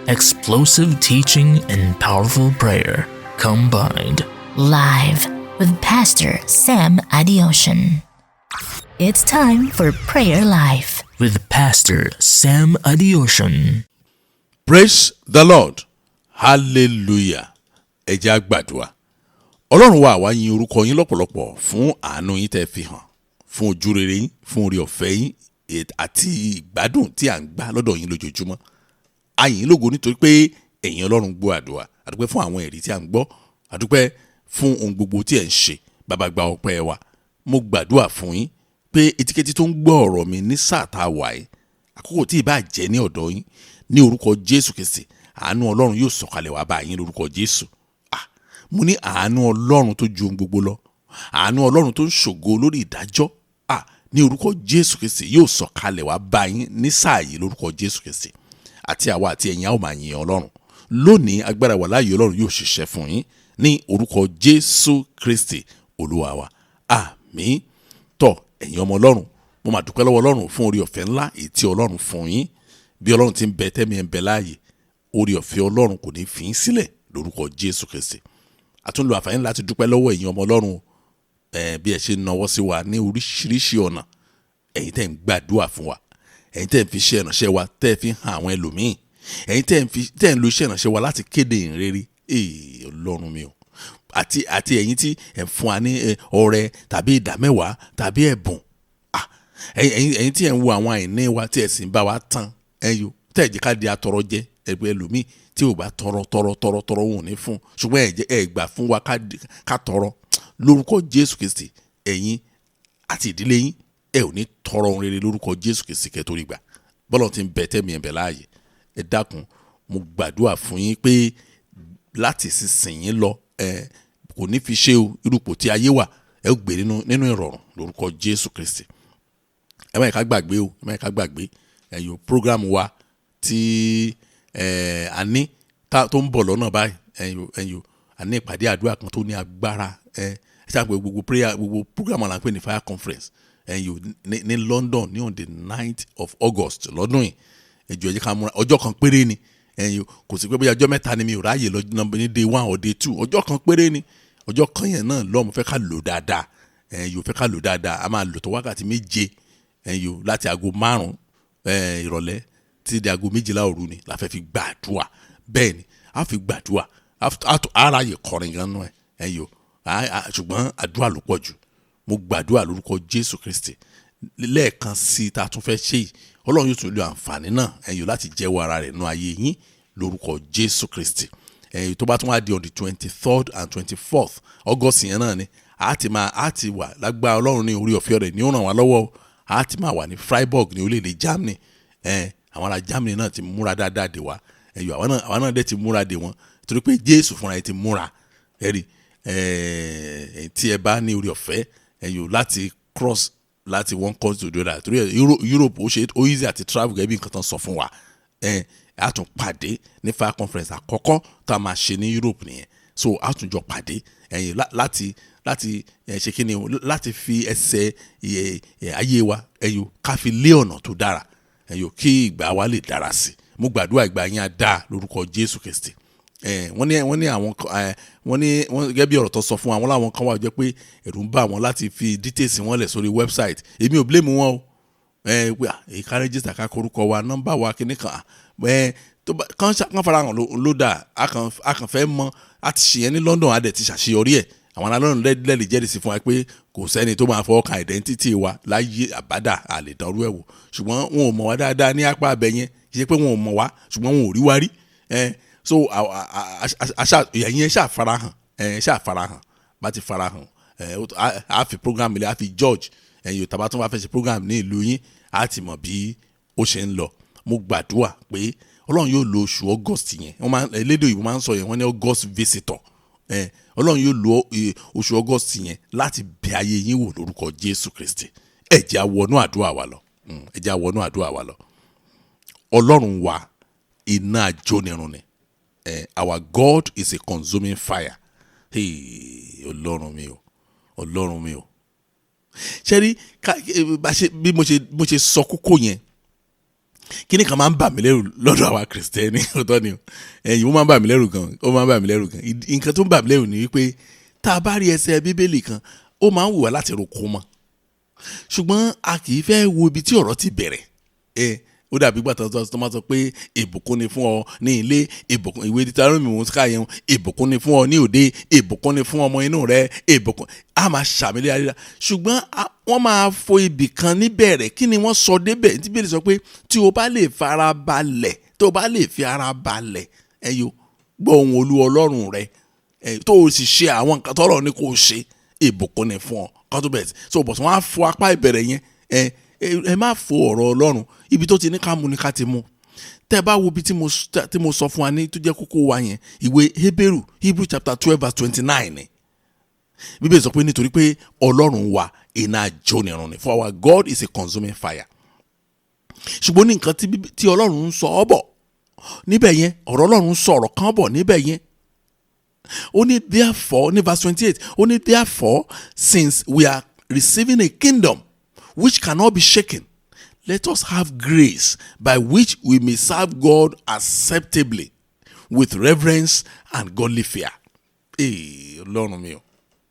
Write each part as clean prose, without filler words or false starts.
Explosive teaching and powerful prayer combined. Live with Pastor Sam Adeosun. It's time for Prayer Life with Pastor Sam Adeosun. Praise the Lord. Hallelujah. Ẹ jẹ́ á gbàdúrà. Ọlọ́run wa àwa yìn orúkọ yín lọ́pọ̀lọpọ̀ fún àánú yín tẹ́ fi hàn, fún ojú rere yín, fún oore ọ̀fẹ́ yín àti ìgbádùn tí à ń gbà lọ́dọ̀ yín lójoojúmọ́. A yìn yín lógo nítorí pé ẹ̀yin Ọlọ́run gbọ́ àdúrà. A dúpẹ́ fún àwọn ẹ̀rí tí à ń gbọ́. A dúpẹ́ fún ohun gbogbo tí ẹ̀ ń ṣe. Bàbá gba ọpẹ́ wa. Mo gbàdúrà fún yín pé etíkẹ́tí tó ń gbọ́ ọ̀rọ̀ mi ní sáà tá a wà yìí, àkókò tí ìbá jẹ́ ní ọ̀dọ̀ yín, ní orúkọ Jésù Kristi, àánú Ọlọ́run yóò sọ̀kalẹ̀ wá bá yín lórúkọ Jésù. Mo ní àánú Ọlọ́run tó ju ohun gbogbo lọ, àánú Ọlọ́run tó ń ṣògo lórí ìdájọ́, ní orúkọ Jésù Kristi yóò sọ̀kalẹ̀ wá bá yín ní sáà yìí lórúkọ Jésù Kristi. Àti àwa àti ẹ̀yin a ó máa yìn Ọlọ́run. Lónìí agbára wà láàyè Ọlọ́run yóò ṣiṣẹ́ fún yín ní orúkọ Jésù Kristi Olúwa wa. Àmín. Tọ́ ẹ̀yin ọmọ Ọlọ́run, mo máa dúpẹ́ lọ́wọ́ Ọlọ́run fún oore ọ̀fẹ́ ńlá èyí tí Ọlọ́run fún yín. Bí Ọlọ́run ti ń bẹ tẹ́mi ẹ̀ ń bẹ láàyè, oore ọ̀fẹ́ Ọlọ́run kò ní fi yín sílẹ̀ lórúkọ Jésù Kristi. A tún lo àǹfààní láti dúpẹ́ lọ́wọ́ ẹ̀yin ọmọ Ọlọ́run bí ẹ ṣe ń nawọ́ sí wa ní oríṣiríṣi ọ̀nà. Ẹ̀yin tẹ́ ń gbàdúrà fún wa, ẹ̀yin tẹ́ ń fi iṣẹ́ ìránṣẹ́ wa tẹ́ fi hàn àwọn ẹlòmíì, ẹ̀yin tẹ́ ń lo iṣẹ́ ìránṣẹ́ wa láti kéde ìrere. Ọlọ́run mi o, àti ẹ̀yin tí ẹ̀ ń fún wa ní ọrẹ tàbí ìdámẹ́wàá tàbí ẹ̀bùn, ẹ̀yin tí ẹ̀ ń wo àwọn àìní wa tí ẹ̀ sì ń bá wa tán, ẹ̀yin tẹ́ ẹ̀ jẹ́ ká di atọrọ jẹ ẹgbẹ́ ẹlòmíì tí ò bá tọrọ wọn ò ní fún, ṣùgbọ́n ẹ gbà fún wa ká tọrọ lórúkọ Jésù Kristi. Ẹ̀yin àti ìdílé yín ẹ ò ní tọrọ ohun rere lórúkọ Jésù Kristi kẹ́tọ́rí gbà. Bọ́lá ti ń bẹ tẹ́mi ẹ̀ bẹ̀ láàyè, ẹ dákun mo gbàdúrà fún yín pé láti sísìn yín lọ kò ní fi ṣe irúpò tí ayé wà, ẹ ó gbé nínú ìrọ̀rùn lórúkọ Jésù Kristi. Ẹ má yẹ ká gbàgbé ẹ̀yọ program wa tí a ní tó ń bọ̀ lọ́nà báyìí, ẹ̀yọ a ní ìpàdé àdúrà kan tó ní agbára, ṣàpè gbogbo program là ń pè ní fire conference ní London ní on the 9th of August lọ́dún yìí. Ẹjọ́ ẹ jẹ́ ká múra, ọjọ́ kan péré ni, kò sí pé bóyá ọjọ́ mẹ́ta ni mi ò ráàyè lọ ní day 1 or day 2, ọjọ́ kan péré ni. Ọjọ́ kan yẹn náà lọ́mọ fẹ́ ká lò dáadáa, fẹ́ ká lò dáadáa. A máa lò tó wákàtí 7 láti aago 5 ìrọ̀lẹ́ títí di aago 12 òru ni la fẹ́ fi gbàdúrà. Bẹ́ẹ̀ ni a fi gbàdúrà, ara yẹ kọrin gan náà ṣùgbọ́n àdúrà ló pọ̀ jù. Mo gbàdúrà lórúkọ Jésù Kristi lẹ́ẹ̀kan sí ta tún fẹ́ ṣe yìí, Ọlọ́run yóò tún lo àǹfààní náà láti jẹ́wọ́ ara rẹ̀ nínú ayé yín lórúkọ Jésù Kristi. Tó bá tún wá di on the 23rd and 24th August yẹn náà ni a ti wà lágbára Ọlọ́run ní orí ọ̀fẹ́ rẹ̀ ní ó ràn wá lọ́wọ́. A ti máa wà ní Freiburg ní orílẹ̀-èdè Germany. Àwọn ará Germany náà ti múra dáadáa dè wá, àwọn náà dẹ̀ ti múra dè wọ́n torí pé Jésù fúnra ẹ̀ ti múra. Ẹ̀rí tí ẹ bá ní orí ọ̀fẹ́ láti cross láti one country to the other, torí Europe ó easy àti travel gẹ́gẹ́ bí nǹkan tán sọ fún wa. A tún pàdé ní fire conference àkọ́kọ́ tá a máa ṣe ní Europe nìyẹn. So a tún jọ pàdé láti ṣe kí ni o, láti fi ẹsẹ̀ ayé wa ká fi lé ọ̀nà tó dára kí ìgbà wa lè dára sí. Mo gbàdúrà ìgbà yín á dáa lórúkọ Jésù Kristi. Wọ́n ní àwọn gẹ́gẹ́ bí ọ̀rọ̀ tó sọ fún wa, wọ́n láwọn kan wà jẹ́ pé ẹ̀rù ń bà wọ́n láti fi details wọn lẹ̀ sórí website. Èmi ò blame wọn o. Pé ká register ká korúkọ wa, nọ́mbà wa kíní kan, kàn farahàn ló dà. A kàn fẹ́ mọ̀ àti ṣe yẹn ní London, a dẹ̀ ti ṣàṣeyọrí ẹ̀. Àwọn ará London lẹ́lẹ̀ jẹ́rìí fún wa pé kò sẹ́ni tó máa fọwọ́ kan identity wa láyé àbádà, a lè dánrú ẹ̀ wò. Ṣùgbọ́n wọn ò mọ̀ wá dáadáa ní apá abẹ yẹn, kì í ṣe pé wọn ò mọ̀ wá ṣùgbọ́n wọn ò rí wa rí. So ẹ̀yin ṣàfarahàn, bá ti farahàn a fi program ilé, a fi George tàbá tún wá fẹ́ ṣe program ní ìlú yín, a ti mọ̀ bí ó ṣe ń lọ. Mo gbàdúrà pé Ọlọ́run yóò lo oṣù August yẹn, elédè òyìnbó máa ń sọ yẹn, wọ́n ní August visitor. Ọlọ́run yóò lo oṣù August yẹn láti bẹ̀ ayé yín wò lórúkọ Jésù Kristi. Ẹ jẹ́ á wọnú àdúrà wa lọ. Ọlọ́run wa iná ajónirun ni. Our God is a consuming fire. Ọlọ́run mi o. Ṣé rí bí mo ṣe sọ kókó yẹn, kíní kan máa ń bà mí lẹ́rù lọ́dọ̀ àwa kìrìsìtẹ́nì ọ̀tọ̀ ni ẹ̀yìn ó máa ń bà mí lẹ́rù gan nǹkan tó ń bà mí lẹ́rù ni wípé tá a bá rí ẹsẹ̀ bíbélì kan ó máa ń wù wá láti roko mọ́ ṣùgbọ́n a kì í fẹ́ wo ibi tí ọ̀rọ̀ ti bẹ̀rẹ̀ ó dàbí gbàtà tó máa sọ pé ìbùkún ni fún ọ ní ilé ìbùkún ìwé Dítárónómì mò ń ká yẹn ìbùkún ni fún ọ ní òde ìbùkún ni fún ọmọ inú rẹ ìbùkún a máa ṣàmìlẹ̀ àríra ṣùgbọ́n wọ́n máa fo ibì kan níbẹ̀rẹ̀ kí ni wọ́n sọ débẹ̀ tí bẹ́ẹ̀ sọ pé tí o bá lè fara balẹ̀ tó o bá lè fi ara balẹ̀ ẹ̀yọ́ gbọ́ ohùn Olúwa Ọlọ́run rẹ tó o sì ṣe àwọn nǹkan tọ́lọ́run ní kó o ṣe ìbùkún ni fún ọ kọ́ tó bẹ̀rẹ̀ so bọ̀ tí wọ́n á fo apá ìbẹ̀rẹ̀ yẹn ẹ má fo ọ̀rọ̀ Ọlọ́run ibi tó ti ní ká mú ní ká ti mú tẹ́ bá wo ibi tí mo sọ fún wa ní tó jẹ́ kókó wa yẹn ìwé Hebrew chapter 12 verse 29 ni Bíbélì sọ pé nítorí pé Ọlọ́run wa iná jónirun ni for our God is a consuming fire ṣùgbọ́n ní nǹkan tí Ọlọ́run ń sọ ọ́ bọ̀ níbẹ̀ yẹn ọ̀rọ̀ Ọlọ́run sọ ọ̀rọ̀ kan bọ̀ níbẹ̀ yẹn ó ní therefore ní verse 28 ó ní therefore since we are receiving a kingdom which cannot be shaken, let us have grace by which we may serve God acceptably with reverence and godly fear. Ọlọ́run mi o.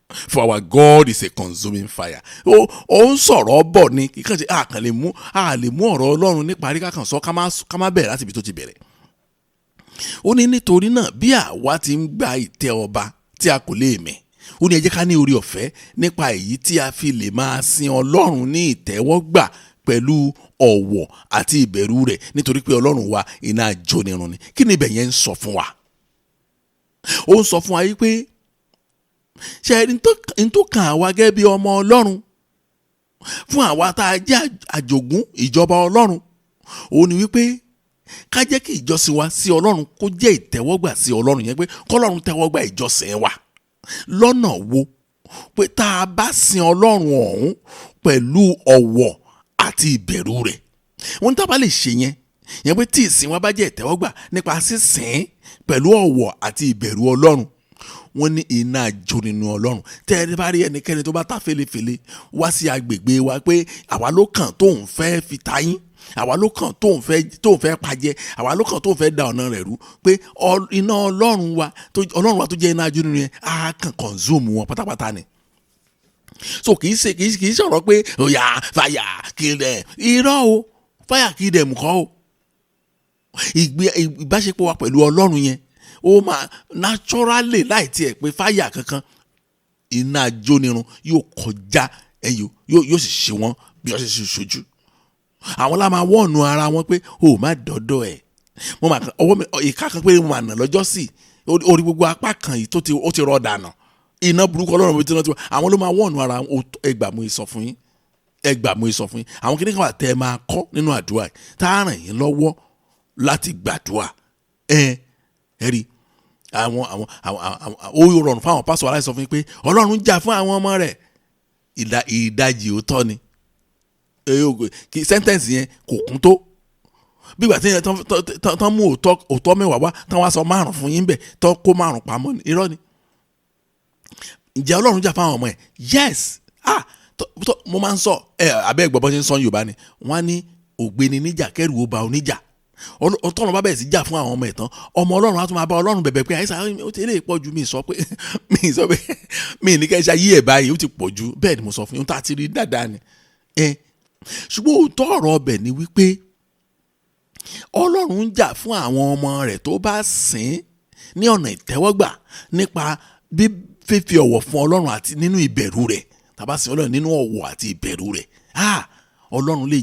For our God is a consuming fire. Ó ń sọ̀rọ̀ bọ̀ ni kíkàn ṣe a lè mú ọ̀rọ̀ Ọlọ́run níparí ká kàn sọ ká má bẹ̀rẹ̀ láti ibi tó ti bẹ̀rẹ̀. Ó ní nítorí náà bí àwa ti ń gba ìtẹ́ ọba tí a kò lè mì ó ní ẹ jẹ́ ká ní orí ọ̀fẹ́ nípa èyí tí a fi lè máa sin Ọlọ́run ní ìtẹ́wọ́gbà pẹ̀lú ọ̀wọ̀ àti ìbẹ̀rù rẹ̀ nítorí pé Ọlọ́run wa iná jónirun ni kí ni ibẹ̀ yẹn ń sọ fún wa ó ń sọ fún wa yìí pé ṣe n tó kàn àwa gẹ́gẹ́ bí ọmọ Ọlọ́run fún àwa tá a jẹ́ àjogún ìjọba Ọlọ́run ó ní wípé ká jẹ́ kí ìjọsìn wa sí Ọlọ́run kó jẹ́ ìtẹ́wọ́gbà sí Ọlọ́run yẹn pé k'Ọlọ́run tẹ́wọ́gbà ìjọsìn wa lọ́nà wo pé tá a bá sin Ọlọ́run ọ̀hún pẹ̀lú ọ̀wọ̀ àti ìbẹ̀rù rẹ̀ wọ́n tá a bá lè ṣe yẹn pé tí ìsìn wa bá jẹ́ ìtẹ́wọ́gbà nípa sísìn pẹ̀lú ọ̀wọ̀ àti ìbẹ̀rù Ọlọ́run wọ́n ní iná jónínú Ọlọ́run tẹ́ ẹ bá rí ẹnikẹ́ni tó bá ta fèlèfèlè wá sí agbègbè wa pé àwa ló kàn tóun fẹ́ fi ta yín àwa ló kàn tóun fẹ́ pàjẹ́ àwa ló kàn tóun fẹ́ da ọ̀nà rẹ̀ rú pé iná Ọlọ́run wa tó jẹ́ iná jónínú yẹn á kàn consume wọn pátápátá ni so kì í sọ̀rọ̀ pé òyà fàyà kìdẹ̀ irọ́ o fàyà kìdẹ̀ mùkọ́ o ìbáṣepọ̀ wa pẹ̀lú Ọlọ́run yẹn ó máa naturally láì tiẹ̀ pé fàyà kankan iná jónirun yóò kọjá yóò sì ṣe wọ́n bí wọ́n ṣe ṣojú àwọn la máa wọ́ọ̀nù ara wọn pé o má dọ́dọ̀ ẹ̀ mo máa ọwọ́ mi ìka kan pé mo máa nà lọ́jọ́ sí orí gbogbo apá kan yìí ó ti rọ̀ dànù iná burúkú Ọlọ́run tí wọ́n ti wọ́n àwọn ló máa wọ́ọ̀nù ara ẹgbàá mú ìsọ fún yín àwọn kìnìún kan wà tẹ́ ẹ máa kọ́ nínú àdúrà tá a ràn yín lọ́wọ́ láti gbàdúrà ẹ rí àwọn ó rọrùn fún àwọn pásọ̀ aláìsọ fún yín pé Ọlọ́run jà fún àwọn ọmọ rẹ̀ ìdajì òótọ́ ni kí sẹ́ńtẹ̀nsì yẹn kò kún tó bí ìgbà tí yẹn tán mú òótọ́ mẹ́wàá wá tán wá sọ 5 fún yín bẹ̀ tán kó 5 pamọ́ ní irọ́ ni ǹjẹ́ Ọlọ́run jà fáwọn ọmọ ẹ̀ yes mo máa ń sọ abẹ́ ìgbọ́bọ́ ṣe ń sọ Yorùbá ni wọ́n á ní ògbéni níjà kẹ́rù ó ba oníjà Ọlọ́run bá bẹ̀rẹ̀ sí jà fún àwọn ọmọ ẹ̀ tán ọmọ Ọlọ́run á tún máa bá Ọlọ́run bẹ̀bẹ̀ pé àìsàn ó ti lè pọ̀ ju mi sọ pé mi ní kẹ́ ṣe ayé ẹ̀ báyìí ó ti pọ̀ ju bẹ́ẹ̀ ni mo sọ fún yín tá a ti rí dáadáa ni ṣùgbọ́n òótọ́ ọ̀rọ̀ ọbẹ̀ ni wípé Ọlọ́run ń jà fún àwọn ọmọ rẹ̀ tó bá sìn ní ọ̀nà ìtẹ́wọ́gbà nípa fífi ọ̀wọ̀ fún Ọlọ́run àti nínú ìbẹ̀rù rẹ̀ tàbá sìn Ọlọ́run nínú ọ̀wọ̀ àti ìbẹ̀rù rẹ̀ Ọlọ́run lè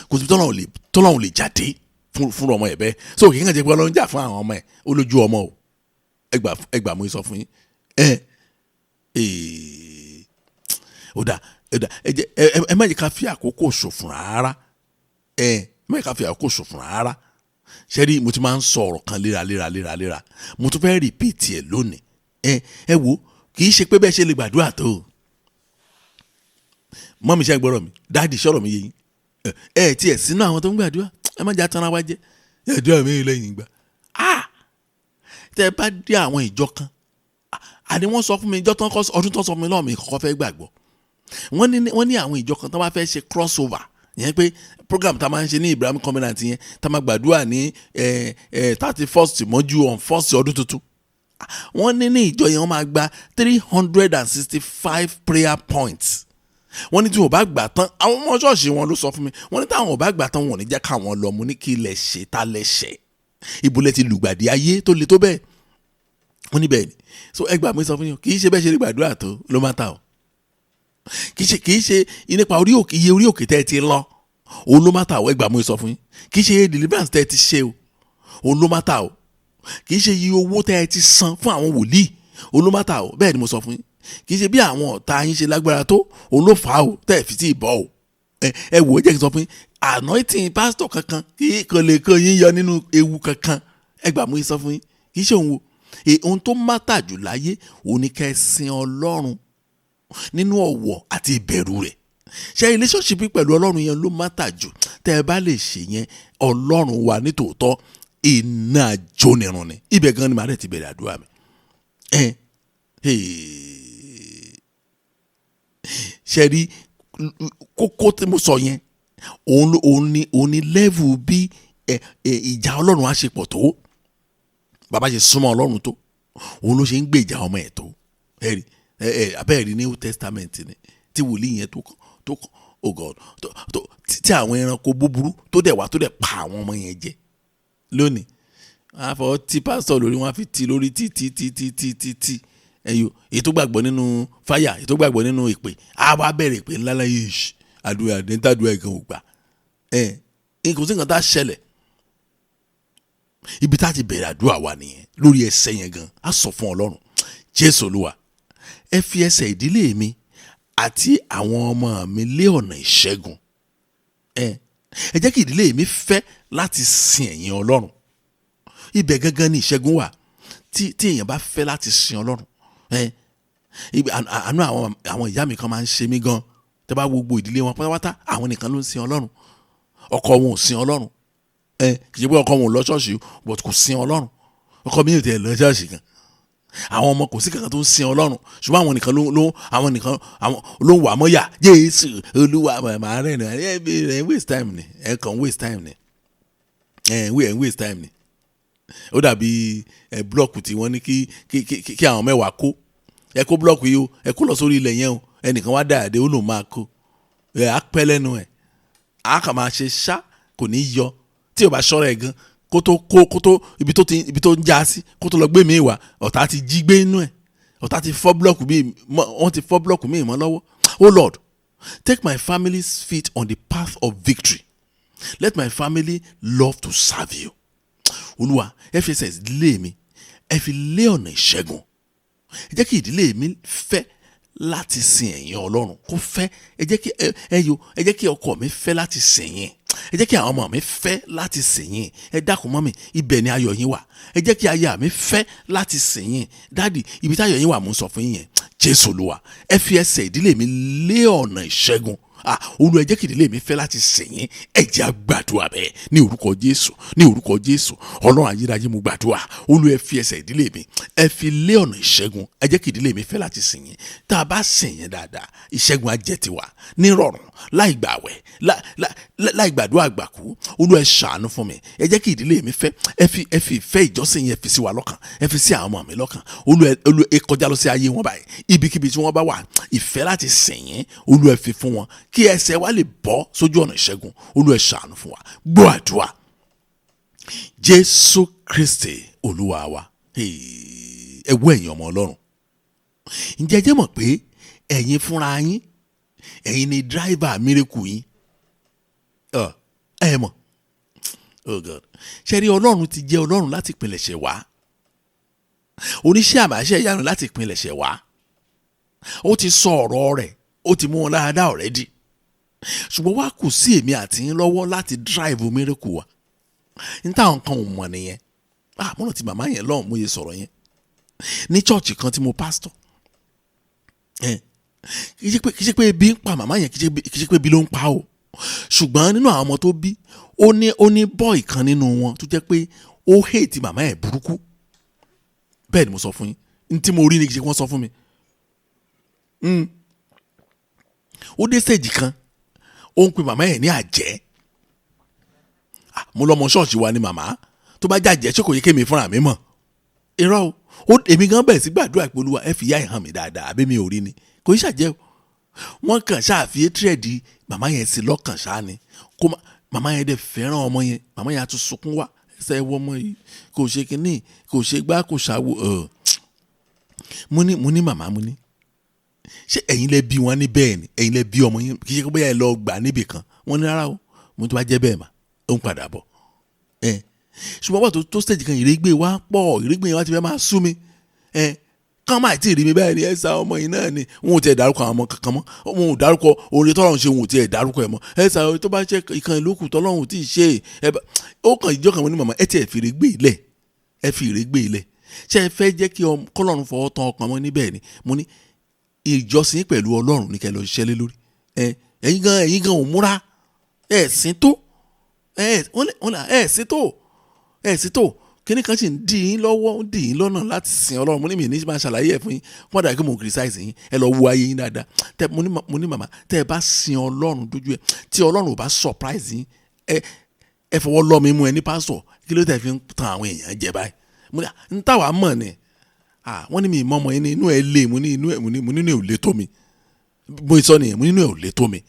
kò sí tọ́lọ́run lè jáde fún ọmọ ẹ̀ bẹ́ẹ̀ so kì í kàn jẹ́ pé Ọlọ́run jà fún àwọn ọmọ ẹ̀ ó lójú ọmọ o ẹgbà mú sọ fún yín ó dà ẹ má jẹ́ ká fi àkókò ṣòfò rárá má jẹ́ ká fi àkókò ṣòfò rárá ṣẹ́rí mo ti máa ń sọ ọ̀rọ̀ kan léra mo tún fẹ́ rìpíìtì ẹ̀ lónìí ẹ wo kì í ṣe pé bẹ́ẹ̀ ṣe lè gbàdúrà tó mọ́mí ṣe gbọ́rọ̀ mi dáàdì ṣọ́rọ̀ mi yé yín tí ẹ̀ sínú àwọn tó ń gbàdúrà ẹ má jẹ́ àtàrà wá jẹ́ ẹ̀dúrà mi lẹ́yìn ìgbà tẹ́ ẹ bá dé àwọn ìjọ kan àní wọ́n sọ fún mi ọdún tó sọ fún mi náà mi kọ́kọ́ fẹ́ gbàgbọ́ wọ́n ní àwọn ìjọ kan tó bá fẹ́ ṣe crossover ìyẹn pé program tá a máa ń ṣe ní Ibrahim Covenant yẹn tá a máa gbàdúrà ní 31st mọ́jú on 1st ọdún tuntun wọ́n ní ìjọ yẹn wọ́n máa gba 365 prayer points. Wọ́n ní tí wọ́n bá gbà tán àwọn ọmọ ṣọ́ọ̀ṣì wọn ló sọ fún mi wọ́n ní táwọn ò bá gbà tán wọn ò ní jẹ́ káwọn lọ mú ní kí ilẹ̀ ṣe tá lẹ́ṣẹ̀ ìbúlẹ̀ ti lùgbàdì ayé tó le tó bẹ́ẹ̀ wọ́n ní bẹ́ẹ̀ ni so ẹgbàá mi sọ fún yín kì í ṣe bẹ́ẹ̀ ṣe rí gbàdúrà tó ló máa ta o kì í ṣe nípa iye orí òkè tẹ́ ẹ ti lọ òun ló máa ta o ẹgbàá mi sọ fún yín kì í ṣe deliverance tẹ́ ẹ ti ṣe o òun ló máa ta o kì í ṣe iye owó tẹ́ ẹ ti san fún àwọn wòlíì òun ló máa ta o bẹ́ẹ̀ ni mo sọ fún yín kì í ṣe bí àwọn ọ̀tá yín ṣe lágbára tó òun ló fà á o tẹ́ ẹ fi tí ì bọ́ o ẹ wò ó jẹ́ kí n sọ fún yín anointing pastor kankan kì í kò lè kó yín yọ nínú ewu kankan ẹgbàá mi sọ fún yín kì í ṣe òun o ohun tó mátà jù láyé òun ni kẹ́ ẹ sin Ọlọ́run nínú ọ̀wọ̀ àti ìbẹ̀rù rẹ̀ ṣe relationship pẹ̀lú Ọlọ́run yẹn ló mátà jù tẹ́ ẹ bá lè ṣe yẹn Ọlọ́run wa nítòótọ́ iná jónirun ni ibẹ̀ gan ni màá rẹ̀ ti bẹ̀rẹ̀ àdúrà mi ṣe rí kókó tí mo sọ yẹn òun ni level bí ìjà Ọlọ́run á ṣe pọ̀ tó bàbá ṣe súnmọ́ Ọlọ́run tó òun ló ṣe ń gbèjà ọmọ ẹ̀ tó abẹ́ẹ̀rí New Testament ni tí wòlíì yẹn tó oh God tí àwọn ẹranko búburú tó dẹ̀ wá tó dẹ̀ pa àwọn ọmọ yẹn jẹ lónìí wọ́n á fọ tí pásítọ̀ lórí wọ́n á fi ti lórí tí ẹ̀yọ́ èyí tó gbàgbọ́ nínú fáyà èyí tó gbàgbọ́ nínú ìpè á wá bẹ̀rẹ̀ ìpè ńlá láyé àdúrà dẹ́ntàdúrà ẹ̀gàn ògbà kò sí nǹkan tá a ṣẹlẹ̀ ibi tá a ti bẹ̀rẹ̀ àdúrà wa nìyẹn lórí ẹsẹ̀ yẹn gan a sọ fún Ọlọ́run Jésù Olúwa ẹ fi ẹsẹ̀ ìdílé mi àti àwọn ọmọ mi lé ọ̀nà ìṣẹ́gun ẹ jẹ́ kí ìdílé mi fẹ́ láti sin ẹ̀yin Ọlọ́run ibẹ̀ gangan ni ìṣẹ́gun wà tí èèyàn bá fẹ́ láti sin Ọlọ́run àánú àwọn ìyá mi kan máa ń ṣe mí gan tẹ́ bá wo gbogbo ìdílé wọn pátápátá àwọn nìkan ló ń sin Ọlọ́run ọkọ wọn ò sin Ọlọ́run kì í ṣe pé ọkọ wọn ò lọ ṣọ́ọ̀ṣì but kò sin Ọlọ́run ọkọ mi ò tẹ̀ lọ ṣọ́ọ̀ṣì kan àwọn ọmọ kò sí kankan tó ń sin Ọlọ́run ṣùgbọ́n àwọn nìkan ló ń wà mọ́yà Jésù Olúwa màá rẹ̀ ẹ̀ waste time ni ẹ̀ kàn waste time ni ẹ̀ waste time ni ó dàbí blọọkù tí wọ́n ní kí àwọn mẹ́wàá kó ẹ kó blọọkù yìí o ẹ kó lọ sórí ilẹ̀ yẹn o ẹnìkan wá dáadé ó lòun máa kó á pẹ́ lẹ́nu ẹ̀ á kà máa ṣe ṣá kò ní yọ tí o bá ṣọ́ra ẹ̀ gan kó tó ibi tó ń já sí kó tó lọ gbé mi wá ọ̀tá ti jí gbé inú ẹ̀ ọ̀tá ti fọ́ blọọkù mi wọ́n ti fọ́ blọọkù mi mọ́ lọ́wọ́ oh Lord take my family's feet on the path of victory let my family love to serve you Olúwa ẹ fi ẹsẹ̀ ìdílé mi ẹ fi lé ọ̀nà ìṣẹ́gun ẹ jẹ́ kí ìdílé mi fẹ́ láti sin ẹ̀yin Ọlọ́run kó fẹ́ ẹ jẹ́ kí ọkọ mi fẹ́ láti sìn yín ẹ jẹ́ kí àwọn ọmọ mi fẹ́ láti sìn yín ẹ dákun mọ́ mi ibẹ̀ ni ayọ̀ yín wà ẹ jẹ́ kí aya mi fẹ́ láti sìn yín dáàdì ibi tí ayọ̀ yín wà mò ń sọ fún yín yẹn Jésù Olúwa ẹ fi ẹsẹ̀ ìdílé mi lé ọ̀nà ìṣẹ́gun Olúwa ẹ jẹ́ kí ìdílé mi fẹ́ láti sìn yín ẹ jẹ́ á gbàdúrà bẹ́ẹ̀ ní orúkọ Jésù Ọlọ́run ayérayé mo gbàdúrà Olúwa ẹ fi ẹsẹ̀ ìdílé mi ẹ fi lé ọ̀nà ìṣẹ́gun ẹ jẹ́ kí ìdílé mi fẹ́ láti sìn yín tá a bá sìn yín dáadáa ìṣẹ́gun á jẹ́ tiwa nírọ̀rùn láì gbààwẹ̀ láì gbàdúrà àgbàkú Olúwa ẹ ṣàánú fún mi ẹ jẹ́ kí ìdílé mi fẹ́ ẹ fi ìfẹ́ ìjọsìn yẹn fi sí wa lọ́kàn ẹ fi sí àwọn ọmọ mi lọ́kàn Olúwa ẹ kọjá lọ sí ayé wọn báyìí ibikíbi tí wọ́n bá wà ìfẹ́ láti sìn yín Olúwa ẹ fi fún wọn kí ẹsẹ̀ wa lè bọ́ sójú ọ̀nà ìṣẹ́gun Olúwa ẹ ṣàánú fún wa gbọ́ àdúrà Jésù Kristi Olúwa wa ẹ wọ ẹ̀yin ọmọ Ọlọ́run ǹjẹ́ jẹ́ mọ̀ pé ẹ̀yin fúnra yín ẹ̀yin ni dráìvà mírèkù yín ẹ mọ̀ oh God ṣe rí Ọlọ́run ti jẹ́ Ọlọ́run láti ìpilẹ̀ṣẹ̀ wá oníṣẹ́ àmàṣẹ́ ìyanu láti ìpilẹ̀ṣẹ̀ wá ó ti sọ ọ̀rọ̀ rẹ̀ ó ti mú wọn láradá already ṣùgbọ́n wá kù sí èmi àti yín lọ́wọ́ láti drive miracle wa ní táwọn kan ò mọ̀ nìyẹn mọ́nà tí màmá yẹn lọ́hùn mú yẹ sọ̀rọ̀ yẹn ní chọ́ọ̀chì kan tí mo pastor kì í ṣe pé ebi ń pa màmá yẹn kì í ṣe pé ebi ló ń pa o ṣùgbọ́n nínú àwọn ọmọ tó bí ó ní bọ́ọ̀ì kan nínú wọn tó jẹ́ pé ó hate màmá yẹn burúkú bẹ́ẹ̀ ni mo sọ fún yín ní tí mo rí ni kì í ṣe kí wọ́n sọ fún mi ó dé stage kan ó ń pe màmá ẹ̀ ní àjẹ́. Mo lọ́mọ ṣọ́ọ̀ṣì wa ni màmá tó bá jàjẹ́ ṣé kò yẹ kémi fúnra mi mọ̀. Irọ́ o, èmi gan bẹ̀rẹ̀ sí gbàdúrà pé Olúwa ẹ fi ìyá ẹ̀ hàn mí dáadáa àbí mi ò rí ni kò í ṣàjẹ́ o. Wọ́n kàn ṣàfihàn tírẹ̀dì màmá yẹn sí lọ́kàn ṣáá ni kó màmá yẹn dẹ̀ fẹ́ràn ọmọ yẹn, màmá yẹn á tún sunkún wá ẹsẹ̀ ẹwọ́ ọmọ yìí kò ṣe kínní kò ṣe gbá kò ṣàwò. Mo ní màmá mo ní ṣé ẹ̀yin lẹ bí wọn ní bẹ́ẹ̀ ni ẹ̀yin lẹ bí ọmọ yẹn kì í ṣe pé bóyá ẹ lọ gbà níbì kan. Wọ́n ní rárá o, mo tó bá jẹ́ bẹ́ẹ̀ mà ó ń padà bọ̀. Ṣùgbọ́n wọ́n tó stage kan ìrégbè wá pọ̀, ìrégbè yẹn wá ti fẹ́ máa sú mi. Kán máa tí ì rí mi báyìí ni ẹ̀sà ọmọ yìí náà ni wọn ò tiẹ̀ dárúkọ àwọn ọmọ kankan mọ́, wọn ò dárúkọ oore tọ́lọ́run ṣe, wọn ò tiẹ̀ dárúkọ ẹ̀ mọ́. Ẹ̀sà tó bá ṣe ìkan ìlú kù tọ́lọ́run tí ì ṣe ó kàn ìjọ kan mo ní màmá ẹ tiẹ̀ fi ìrégbè ilẹ̀, ẹ fi ìrégbè ilẹ̀. Ṣé ẹ fẹ́ jẹ́ kí kọ́lọ́run fọwọ́ tán ọkàn mọ́ níbẹ̀ ni? Mo ní ìjọsìn pẹ̀lú Ọlọ́run ní kẹ́ lọ ṣiṣẹ́ lé lórí. Ẹ̀yin gan ò múra ẹ̀sìn tó kíní kan sì ń dì yín lọ́wọ́ ń dì yín lọ́nà láti sin Ọlọ́run. Mo ní mi ní máa ṣàlàyé ẹ̀ fún yín wọ́n dàbí kí mo criticize yín, ẹ lọ wo ayé yín dáadáa. Mo ní màmá tẹ́ ẹ bá sin Ọlọ́run dójú ẹ tí Ọlọ́run ò bá surprise yín ẹ fọwọ́ lọ́ mi mú ẹ ní pásítọ̀ kí ló tẹ̀ fi ń tan àwọn èèyàn jẹ báyìí. Mo ní n táwa mọ̀ ni wọ́n ní mi mọ́ ọmọ yín ní inú ẹ lé mo ní inú ẹ ò lé tó mi bó sọ nìyẹn mo ní inú ẹ ò lé tó mi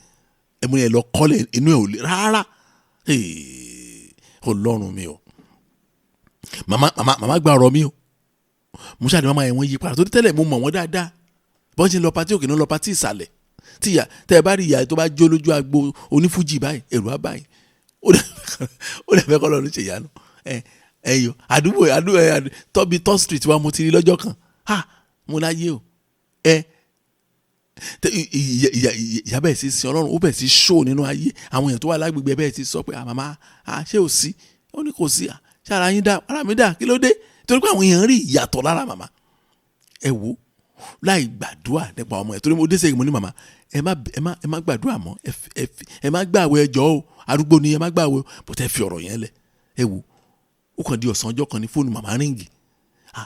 mo ní ẹ lọ kọ́lẹ̀ inú ẹ ò lé rárá. Ọlọ́run mi o, màmá gba ọ̀rọ̀ mi o. Mo ṣáà ní màmá yẹn wọ́n yí padà torí tẹ́lẹ̀ mo mọ̀ wọ́n dáadáa bọ́n ṣe ń lọ patí òkè ní lọ patí ìsàlẹ̀ tí ìyá tẹ́ ẹ bá rí ìyá tó bá jó lójú agbo onífújì báyìí ẹ̀rù á báyìí ó dẹ̀ fẹ́ kọ́ lọ́run ṣe ìyanu. Ẹ̀yọ àdúgbò tọ́bi tọ́ street wa mo ti rí lọ́jọ́ kan mo láyé o. Ìyá bẹ́ẹ̀ sí sin Ọlọ́run ó bẹ́ẹ̀ sí show nínú ayé àwọn èèyàn tó wà lágbègbè bẹ́ẹ̀ sí sọ pé màmá ṣé ò sí, ó ní kò sí ṣé ara yín dá ara mi dá kí ló dé torí pé àwọn èèyàn rí ìyàtọ̀ lára màmá. Ẹ wo láì gbàdúrà nípa ọmọ ẹ torí mo dé sẹ́yìn mo ní màmá ẹ má gbàdúrà mọ́ ẹ má gbààwẹ̀ ẹjọ́ o arúgbó ni ẹ má gbààwẹ̀ bó tẹ́ fi ọ̀rọ̀ yẹn lẹ̀. Ẹ wo ó kàn di ọ̀sán ọjọ́ kan ní fóònù màmá ríngì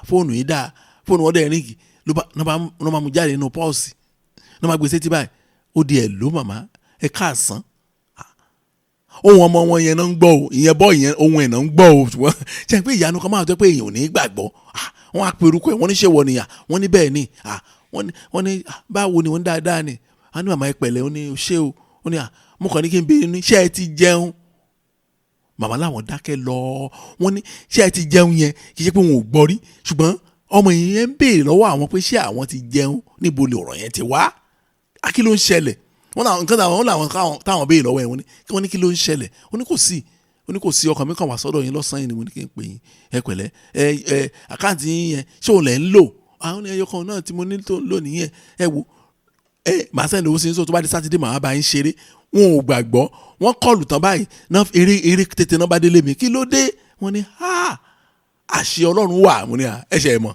fóònù yìí dáa fóònù wọn dẹ̀ ríngì ló bá mú jáde nínú pọ́ọ̀sì ló máa gbèsè tí báyìí ó di ẹ̀ ló màmá ẹ káàsán. Ohun ọmọ wọn yẹn náà ń gbọ́ o ìyẹn bọ́ ìyẹn ohun ẹ̀ náà ń gbọ́ o ṣùgbọ́n ṣe pé ìyanu kan máa jẹ́ pé èèyàn ò ní gbàgbọ́ wọ́n á pe orúkọ ẹ̀ wọ́n ní ṣé wọ nìyà wọ́n ní bẹ́ẹ̀ ni wọ́n ní báwo ni wọ́n dáadáa ni wọ́n ní màmá ẹ pẹ̀lẹ́ ó ní ṣé o ó ní mo kàn ní kí n bí ní ṣé ẹ ti jẹun. Màmá làwọn dákẹ́ lọ wọ́n ní ṣé ẹ ti jẹun yẹn kì í ṣe pé wọn ò gbọ́ rí ṣùgbọ́n ọmọ yẹn ń béèrè lọ́wọ́ àwọn pé ṣé àwọn ti jẹun níbo ni ọ̀rọ̀ yẹn ti wá kí ló ń ṣẹlẹ̀ wọ́n làwọn táwọn béèrè lọ́wọ́ ẹ̀ wọ́n ní kí ló ń ṣẹlẹ̀ ó ní kò sí ọkàn mi kàn wá sọ́dọ̀ yín lọ́sàn-án yìí ni mo ní kí n pè yín ẹ pẹ̀lẹ́ àkáǹtì yín yẹn ṣé òun lẹ̀ ń lò àwọn ẹyọ kan náà tí mo ní tó ń lò nìyẹn ẹ wo màá sẹ́ni owó sí ní sọ tó bá di sátidé màá bá yín ṣeré wọn ò gbàgbọ́ wọ́n kọlù tán báyìí náà eré tètè náà bá délé mi kí ló dé wọ́n ní àṣẹ Ọlọ́run wà mo ní ẹ̀ṣẹ̀ mọ̀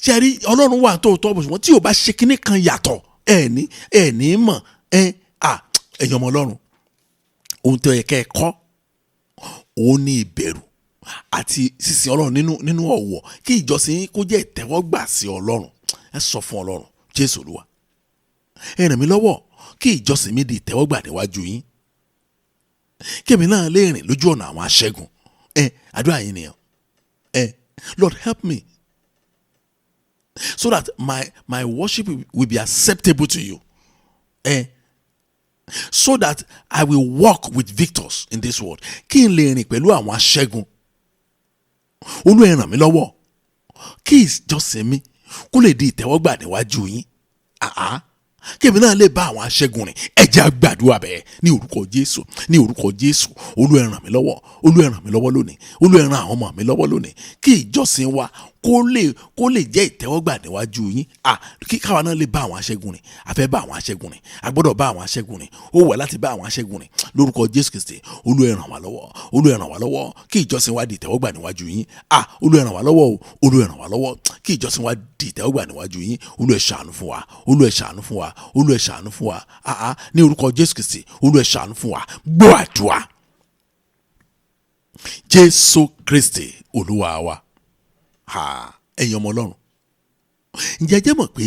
ṣe rí Ọlọ́run wà tó tọ́ bó ṣùgbọ́n tí ò bá ṣe kinní kan yàtọ̀ ẹ̀ní mọ̀ ẹ̀yàn ọmọ Ọlọ́run ohun tó yẹ kẹ́ ẹ kọ́ òun ní ìbẹ̀rù àti sísìn Ọlọ́run nínú ọ̀wọ̀ kí ìjọsìn kó jẹ́ ìtẹ́wọ́gbà sí Ọlọ́run. Ẹ sọ fún Ọlọ́run Jésù Olúwa ẹ ràn mí lọ́wọ́ kí ìjọsìn mi di ìtẹ́wọ́gbà níwájú yín kémi náà lè rìn lójú ọ̀nà àwọn aṣẹ́gun. Àdúrà yín nìyẹn Lord help me so that my worship will be acceptable to you. So that I will walk with victors in this world. Kí n lè rìn pẹ̀lú àwọn aṣẹ́gun. Olúwa ẹ ràn mí lọ́wọ́ kí ìjọsìn mi kó lè di ìtẹ́wọ́gbà níwájú yín. Kébì náà lè bá àwọn aṣẹ́gun rìn. Ẹ jẹ́ á gbàdúrà bẹ́ẹ̀ ní orúkọ Jésù ní orúkọ Jésù. Olúwa ẹ ràn mí lọ́wọ́ Olúwa ẹ ràn mí lọ́wọ́ lónìí Olúwa ẹ ràn àwọn ọmọ mi lọ́wọ́ lónìí kí ìjọsìn wa kó lè jẹ́ ìtẹ́wọ́gbà níwájú yín. Kí káwa náà lè bá àwọn aṣẹ́gun rìn. A fẹ́ bá àwọn aṣẹ́gun rìn. A gbọ́dọ̀ bá àwọn aṣẹ́gun rìn. Ó wà láti bá àwọn aṣẹ́gun rìn lórúkọ Jésù Kristi. Olúwa ẹ ràn wá lọ́wọ́ Olúwa ẹ ràn wá lọ́wọ́ kí ìjọsìn wa di ìtẹ́wọ́gbà níwájú yín. Olúwa ẹ ràn wá lọ́wọ́ o Olúwa ẹ ràn wá lọ́wọ́ kí ìjọsìn wa di ìtẹ́wọ́gbà níwájú yín. Olúwa ẹ ṣàánú fún wa Olúwa ẹ ṣàánú fún wa Olúwa ẹ ṣàánú fún wa ní orúkọ Jésù Kristi. Olúwa ẹ ṣàánú fún wa gbọ́ àdúrà Jésù Kristi Olúwa wa. Ẹ̀yin ọmọ Ọlọ́run ǹjẹ́ jẹ́ mọ̀ pé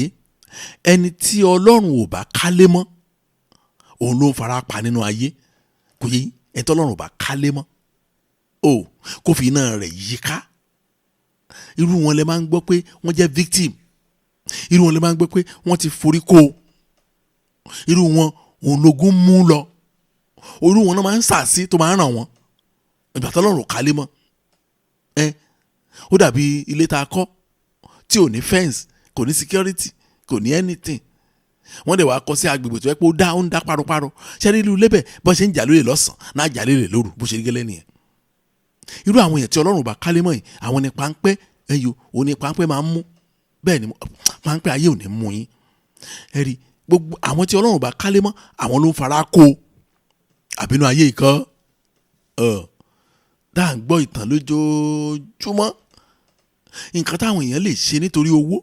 ẹni tí Ọlọ́run ò bá kálé mọ́ òun ló ń fara pa nínú ayé kò yé ẹ̀ tọ́lọ́run bá kálé mọ́ kó fi iná rẹ̀ yíká. Irú wọn lè máa ń gbọ́ pé wọ́n jẹ́ victim, irú wọn lè máa ń gbọ́ pé wọ́n ti forí kó, irú wọn òun lógún mú lọ, irú wọn náà máa ń sàásí tó máa ń ràn wọ́n ìgbà tọ́lọ́run kálé mọ́. Ó dàbí ilé tá a kọ́ tí ò ní fence, kò ní security, kò ní anything. Wọ́n dẹ̀ wá kọ́ sí agbègbè tó yẹ pé ó ń dá páropáro. Ṣé rí irú ilé bẹ́ẹ̀ bọ́ ṣe ń jà lólè lọ́sàn-án náà jà lólè lóru bó ṣe rí gẹ́lẹ́ nìyẹn. Irú àwọn èèyàn tí Ọlọ́run bá kálé mọ́ yìí, àwọn ní páńpẹ́ òun ní páńpẹ́ máa ń mú. Bẹ́ẹ̀ ni páńpẹ́ ayé ò ní mú yín. Ẹ rí gbogbo àwọn tí Ọlọ́run bá kálé mọ́, àwọn ló ń fara kó àbínú ayé ìkan. Dáà ń gbọ́ ìtàn lójoojúmọ́. Nǹkan táwọn èèyàn lè ṣe nítorí owó,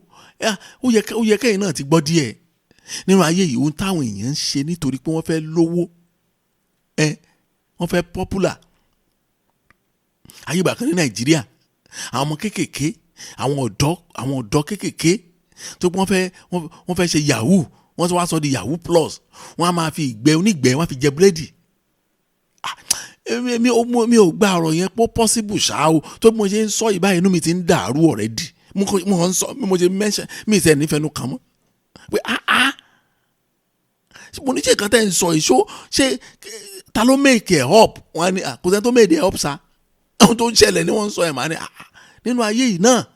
ó yẹ kẹ́yìn náà ti gbọ́ díẹ̀ nínú ayé yìí. Ohun táwọn èèyàn ń ṣe nítorí pé wọ́n fẹ́ lówó, wọ́n fẹ́ popular. Ayé ìgbà kan ní Nàìjíríà, àwọn ọmọ kéékèèké, àwọn ọ̀dọ́ kéékèèké tó pé wọ́n fẹ́ ṣe yahoo, wọ́n ti wá sọ di yahoo plus. Wọ́n á máa fi ìgbẹ́ onígbẹ́ wọ́n á fi jẹ búrẹ́dì. Mi ò gba ọ̀rọ̀ yẹn pọ́ possible ṣá o, tó bí mo ṣe ń sọ ìbá inú mi ti ń dàrú already. Mo ń sọ bí mo ṣe mention mi ìṣe nífẹ̀ẹ́nu kan mọ́ pé mo ní ṣe nǹkan tẹ́ ń sọ ìṣó ṣé ta ló make it up? Wọ́n á ní kò sẹ́ni tó make it up sa. Ohun tó ń ṣẹlẹ̀ ni wọ́n ń sọ ẹ̀ máa ní nínú ayé yìí náà.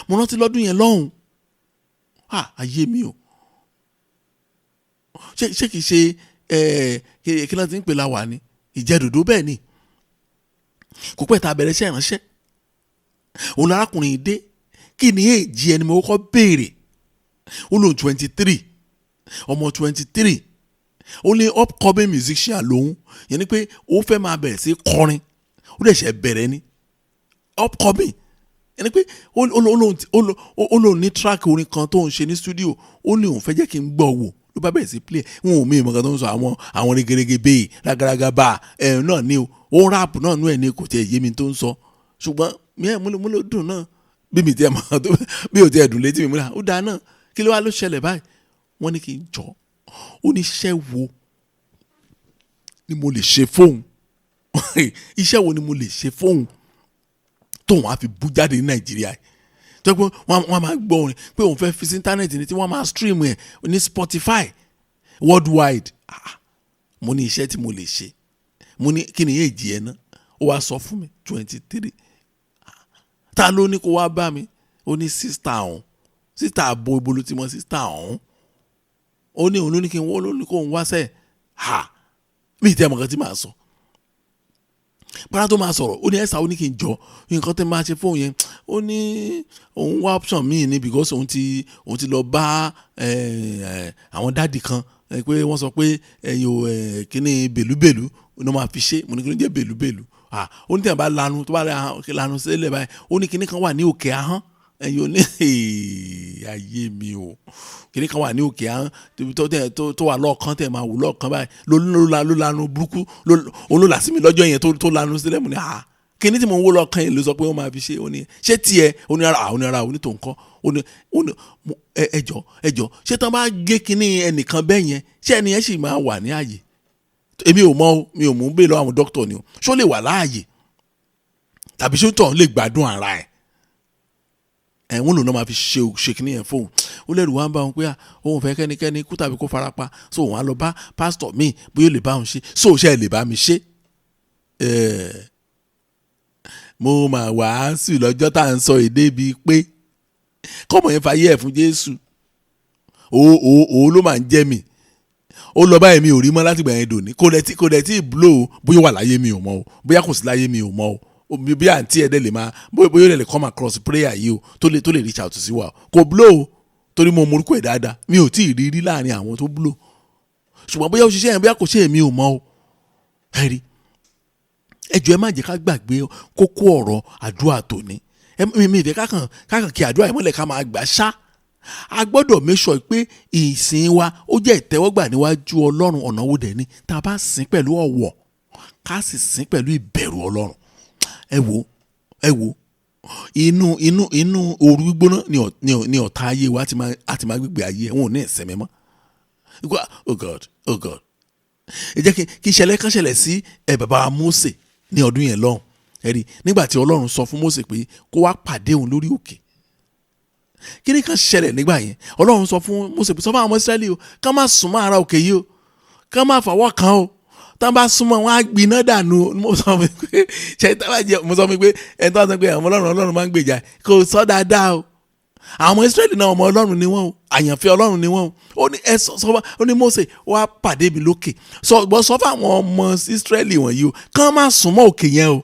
Mo rántí lọ́dún yẹn lọ́hùn, ayé mi o. Ṣé kìí ṣe kí ló ti ń pè láwa ni ìjẹ́dòdó bẹ́ẹ̀ ni. Kò pẹ́ tá a bẹ̀rẹ̀ iṣẹ́ ìránṣẹ́, òun arákùnrin dé, kí ni èjì ẹni mo kọ́kọ́ béèrè. Ó lóun 23, ọmọ 23. Ó ní upcoming musician lòun, yẹn ni pé ó fẹ́ máa bẹ̀rẹ̀ sí kọrin, ó dẹ̀ ṣe bẹ̀rẹ̀ ni upcoming. Yẹn ni pé ó lóun ní track orin kan tó ń ṣe ní studio, ó ní òun fẹ́ jẹ́ kí n gbọ́ wò, ló bá bẹ̀rẹ̀ sí play. Wọn ò mí ìmọ̀ kan tó ń sọ àwọn regerege bẹ́ẹ̀ lágaraga bá náà ni o, ó rap náà nú ẹ̀ ní kò tiẹ̀ yé mi tó ń sọ, ṣùgbọ́n mo ló dùn náà bí mi tiẹ̀ mọ̀ tó bí ò tiẹ̀ dùn létí mi múra ó dáa náà. Kí ló wá ló ṣẹlẹ̀ báyìí? Wọ́n ní kí n jọ, ó ní iṣẹ́ wo ni mo lè ṣe fóun iṣẹ́ wo ni mo lè ṣe fóun tóun á fi bú jáde ní Nàìjíríà tó pé wọ́n máa gbọ́ orin pé òun fẹ́ fi sí íńtánẹ́ẹ̀tì ní tí wọ́n máa stream ẹ̀ ní Spotify worldwide. Mo ní iṣẹ́ tí mo lè ṣe, mo ní kí ni èjì ẹ̀ náà? Ó wá sọ fún mi 23. Ta ló ní kó wá bá mi? Ó ní sísítà ọ̀hún, sísítà àbò ìbolo tí mo sísítà ọ̀hún. Ó ní òun ló ní kí n wọ́n ló ní kó òun wá sẹ́ẹ̀. Mi ì tẹ́ ọmọ kan tí màá sọ. Pàrọ̀ tó máa sọ̀rọ̀, ó ní ẹ̀sà, ó ní kí n jọ nǹkan tẹ́ máa ṣe fóun yẹn. Ó ní òun wá option míì ni because òun ti lọ bá àwọn dádì kan pé wọ́n sọ pé kíní bèlúbèlú ní wọ́n máa fi ṣe. Mo ní kí ló jẹ́ bèlúbèlú? Ó ní tí wọ́n bá lanu tó bá lanu sílẹ̀ báyìí, ó ní kíní kan wà ní òkè ahọ́n. Ó ní ayé mi o, kíní kan wà ní òkè ahọ́n tó wà lọ́ọ̀kan tẹ̀ máa wò lọ́ọ̀kan báyìí ló lanu burúkú olólà sí mi lọ́jọ́ yẹn tó lanu sílẹ̀. Mo ní kíní tí mo ń wò lọ́ọ̀kan yẹn ló sọ pé wọ́n máa fi ṣe. Ó ní ṣé tiẹ̀? Ó ní ara ó ní tó nǹkan. Ó ní ẹjọ́ ṣé tán bá gé kíní ẹnìkan bẹ́ẹ̀ yẹn ṣé ẹni yẹn sì máa wà ní ààyè? Èmi ò mọ̀ o, mi ò mú bẹ́ẹ̀ lọ àwọn dókítà ni o, ṣó lè wà láàyè tàbí ṣó tọ̀ lè gbádùn ara ẹ̀? Wọ́n lò náà máa fi ṣe kíní yẹn fóun. Ó lẹ́rù wá ń bá wọn pé òun fẹ́ kẹ́nikẹ́ni kú tàbí kó farapa, so òun á lọ bá pásítọ̀ míì bóyá ó lè bá òun ṣe. So ṣe lè bá mi ṣe? Mo máa wàásù lọ́jọ́ tá à ń sọ èdè bíi pé kọ́mọ yẹn fàyè ẹ̀ fún Jésù. Òun ló máa ń jẹ́ mi. Ó lọ báyìí mi ò rí mọ́ láti gbà yẹn dòní. Kò dẹ̀ tí ì blow bóyá wà láyé mi ò mọ̀ o, bóyá kò sí láyé mi ò mọ̀ o, bí àǹtí ẹ̀dẹ̀ lè máa bóyá lè come across prayer yìí o tó lè reach out sí wa o. Kò blow torí mo morúkọ ẹ̀ dáadáa, mi ò tí ì rí láàrin àwọn tó blow. Ṣùgbọ́n bóyá ó ṣiṣẹ́ yẹn bóyá kò ṣe èmi ò mọ̀ o. Ẹ̀rí ẹjọ́ ẹ má jẹ́ ká gbàgbé kókó ọ̀rọ̀ àdúrà tòní. Mi ìfẹ́ kákan kí àdúrà yẹn mọ́lẹ̀ ká máa gbà ṣá. A gbọ́dọ̀ make sure pé ìsìn wa ó jẹ́ ìtẹ́wọ́gbà níwájú Ọlọ́run. Ọ̀nà wo dẹ̀ ni? Tá a bá sìn pẹ̀lú ọ̀wọ̀, ká sì sìn pẹ̀lú ìbẹ̀rù Ọlọ́run. Ẹ wo inú ooru gbígbóná ni ọ̀tá ayé wa àti máa gbígbé ayé wọn ò ní ìsinmi mọ́. oh God. ẹ jẹ́ kí ìṣẹ̀lẹ̀ kan ṣẹlẹ̀ sí bàbá Mósè ní ọdún yẹn lọ́hùn ẹ̀rí nígbà tí Ọlọ́run sọ fún Mósè pé kó wá pàdé òun lórí òkè. Kí ni kan ṣẹlẹ̀ nígbà yẹn? Ọlọ́run sọ fún Mósè pé sọ fún àwọn ọmọ Ísírẹ́lì o ká má súnmọ́ ara òkè yìí o ká má fọwọ́ kàn o tá bá súnmọ́ wọn á gbiná dànù. Mo sọ fún mi pé ẹni tó wá sọ pé àwọn Ọlọ́run máa ń gbèjà kò sọ dáadáa o. Àwọn ọmọ Ísírẹ́lì náà ọmọ Ọlọ́run ni wọ́n o, àyànfẹ́ Ọlọ́run ni wọ́n o. Ó ní Mósè wá pàdé mi lókè sọ fún àwọn ọmọ Ísírẹ́lì wọ̀nyí o kán má súnmọ́ òkè yẹn o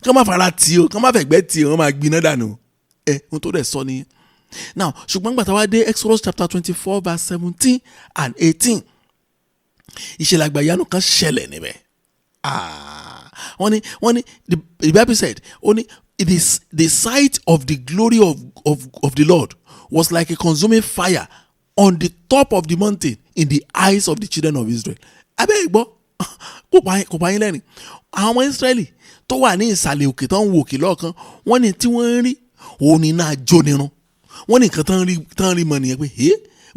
kán má fara tì o kán má fẹ̀gbẹ́ tì o wọ́n máa gbiná dànù. Ohun tó dẹ̀ sọ nìyẹn. Now ṣùgbọ́n gbàtà wá dé Exodus chapter 24 verse 17 and 18 ìṣẹ̀lẹ̀ àgbàyanu kan ṣẹlẹ̀ níbẹ̀. Wọ́n ní the Bible said only the sight of the glory of the Lord was like a consuming fire on the top of the mountain in the eyes of the children of Israel. Abẹ́ ìgbọ́ kò pa yín lẹ́rìn. Àwọn ọmọ Ísírẹ́lì tó wà ní ìsàlẹ̀ òkè tó ń wo òkè lọ́ọ̀kan wọ́n ní tí wọ́n ń rí òun ní náà jó nírun. Wọ́n ní nǹkan tán rí mọ́ nìyẹn pé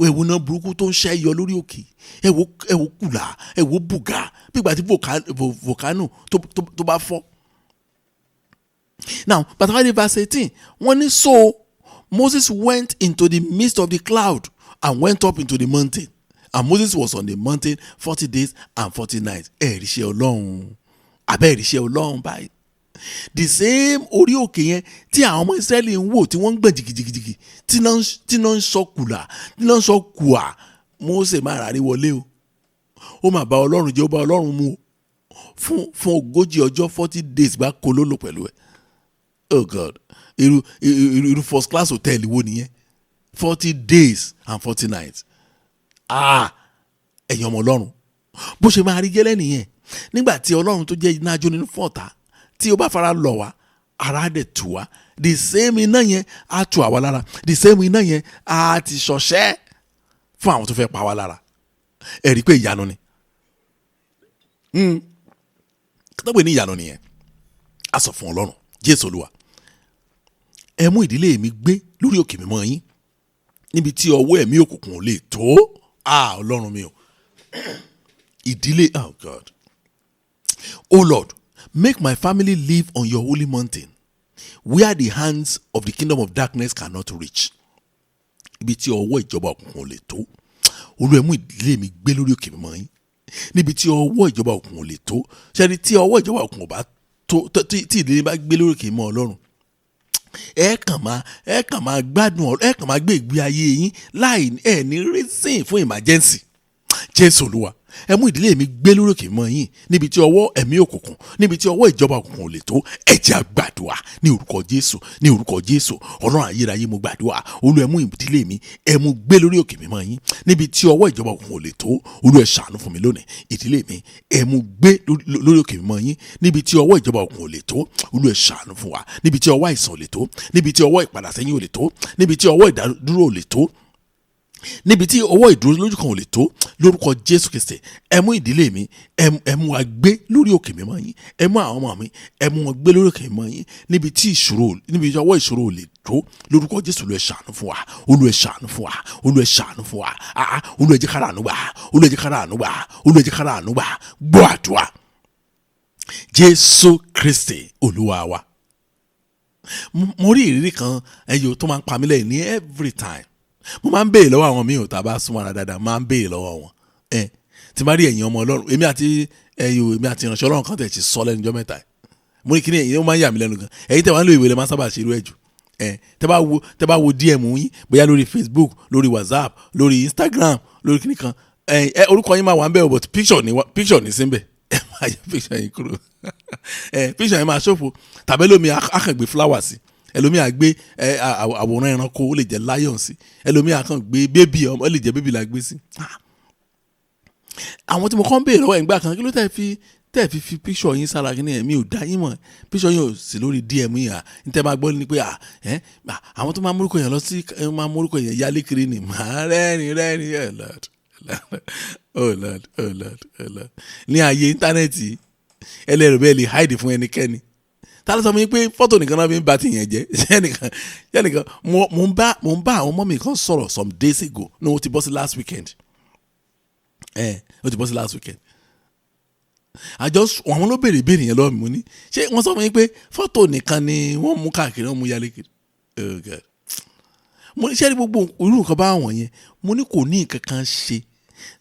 ẹ̀wò náà burúkú tó ń ṣẹ́ yọ lórí òkè ẹ̀wò kùlà ẹ̀wò bùgà bí ìgbà tí volcano tó bá fọ́. Now but verse 18 wọ́n ní so Moses went into the midst of the cloud and went up into the mountain and Moses was on the mountain 40 days and 40 nights. Ẹ̀ríṣẹ́ Ọlọ́run abẹ́ ẹ̀ríṣẹ́ Ọlọ́run báyìí. The same orí òkè yẹn tí àwọn ọmọ Ísírẹ́lì ń wò tí wọ́n ń gbọ̀n jìgìjìgì tí náà ń sọ kùlà tí náà ń sọ kùà Mósè máa rà rí wọlé o. Ó máa bá Ọlọ́run jẹ́ ó bá Ọlọ́run mu o fún ogójì ọjọ́ 40 days bá kó lólò pẹ̀lú ẹ̀. Oh God, irú first class hotel wo nìyẹn 40 days and 40 nights. Ẹ̀yin ọmọ Ọlọ́run bó ṣe máa rí gẹ́lẹ́ nìyẹn nígbà tí Ọlọ́run tó jẹ́ iná jó nínú fọ́ọ̀tà tí ó bá fara lọ̀ wá ara dẹ̀ tù wá the same iná yẹn á tù àwa lára the same iná yẹn á ti ṣọṣẹ́ fún àwọn tó fẹ́ pa wá lára. Ẹ rí i pé ìyanu ni kátàgbé ní ìyanu nìyẹn. A sọ fún Ọlọ́run Jésù Olúwa ẹ mú ìdílé mi gbé lórí òkè mímọ́ yín níbi tí ọwọ́ ẹ̀mí òkùnkùn ò lè tó. Ọlọ́run mi o ìdílé oh God oh Lord make my family live on your holy mountain where the hands of the kingdom of darkness cannot reach. Ibi tí ọwọ́ ìjọba òkùnkùn ò lè tó. Olúwa ẹ mú ìdílé mi gbé lórí òkè mímọ́ yín níbi tí ọwọ́ ìjọba òkùnkùn ò lè tó. Ṣẹ́ni tí ọwọ́ ìjọba òkùnkùn ò bá tó tí ìdílé bá gbé lórí òkè mímọ́ Ọlọ́run ẹ kàn máa gbádùn ẹ kàn máa gbé ìgbé ayé yín láì ní reason fún emergency. Jésù Olúwa ẹ mú ìdílé mi gbé lórí òkè mọ́ yín níbi tí ọwọ́ ẹ̀mí òkùnkùn níbi tí ọwọ́ ìjọba òkùnkùn ò lè tó. Ẹ jẹ́ a gbàdúrà ní orúkọ Jésù ní orúkọ Jésù. Ọlọ́run ayérayé mo gbàdúrà Olúwa ẹ mú ìdílé mi ẹ mú gbé lórí òkè mímọ́ yín níbi tí ọwọ́ ìjọba òkùnkùn ò lè tó. Olúwa ẹ ṣàánú fún mi lónìí ìdílé mi ẹ mú gbé lórí òkè mímọ́ yín níbi tí ọwọ́ ìjọba òkùnkùn ò lè tó. Olúwa ẹ ṣàánú fún wa níbi tí ọwọ́ àìsàn ò lè tó níbi tí ọwọ́ ìpadàsẹ́yìn ò lè tó níbi tí ọwọ́ ìdádúró ò lè tó níbi tí ọwọ́ ìdúró lójú kan ò lè tó. Lórúkọ Jésù Kristi ẹ mú ìdílé mi ẹ mú wa gbé lórí òkè mímọ́ yín ẹ mú àwọn ọmọ mi ẹ mú wọn gbé lórí òkè mímọ́ yín níbi tí ọwọ́ ìṣòro ò lè tó. Lórúkọ Jésù Olúwa ẹ ṣàánú fún wa Olúwa ẹ ṣàánú fún wa Olúwa ẹ ṣàánú fún wa Olúwa ẹ jẹ́ ká rí àánú gbà Olúwa ẹ jẹ́ ká rí àánú gbà Olúwa ẹ jẹ́ ká rí àánú gbà. Gbọ́ àdúrà Jésù Kristi Olúwa wa. Mo rí ìrírí kan ẹyọ tó máa ń pa mí lẹ́yìn ní every time. Mo máa ń béèrè lọ́wọ́ àwọn míì ò tá a bá súnmọ́ ara dáadáa máa ń béèrè lọ́wọ́ wọn. Tí máa rí ẹ̀yin ọmọ Ọlọ́run èmi àti ìránṣẹ́ Ọlọ́run kan tẹ̀ ti sọ lẹ́nu ọjọ́ mẹ́ta. Mo ní kíní ẹ̀yin ó máa ń yà mí lẹ́nu gan. Ẹ̀yin tẹ̀ wá ń lo ìwé lẹ́ máa sábà ṣe irú ẹ̀ jù. Tẹ́ bá wo DM yín bóyá lórí Facebook lórí WhatsApp lórí Instagram lórí kíní kan orúkọ yín máa wà ń bẹ̀ but picture ní síbẹ̀. Ẹ máa yẹ picture yín kúrò. Picture yín máa ṣòfò tàbí ẹlòmíì akàngbé flower sí ẹlòmíì àgbé àwòrán ẹranko ó lè jẹ́ lion sí ẹlòmíì àkàngbé bébì ọmọ ó lè jẹ́ bébì la gbé sí. Àwọn tí mo kàn ń béèrè lọ́wọ́ ẹ̀ ń gbà kan kí ló tẹ́ fi picture yín sára kí ni ẹ̀mí ò dá yín mọ̀ picture yín ò sí lórí DM yín ní tẹ́ máa gbọ́ ni pé àwọn tó máa mórúkọ yẹn lọ sí máa mórúkọ yẹn yálé kiri ni màá rẹ́rìn oh Lord ní ayé íńtánẹ́ẹ̀tì ẹlẹ́rìí bẹ́ẹ̀ lè hide fún ẹnikẹ́ni. Ta ló sọ mi pé fọ́tò nìkan náà fi ń ba ti yẹn jẹ́ ṣẹ́nìkan mo ń bá àwọn ọmọ mi kan sọ̀rọ̀ some days ago ní wọ́n ti bọ́ sí last weekend ó ti bọ́ sí last weekend. àwọn ló béèrè yẹn lọ́wọ́ mi, mo ní ṣé wọ́n sọ fún yín pé fọ́tò nìkan ni wọ́n mú káàkiri, wọ́n mú yálé kiri. Mo ní ṣé gbogbo irú nǹkan bá wọ̀n yẹn, mo ní kò ní nǹkan kan ṣe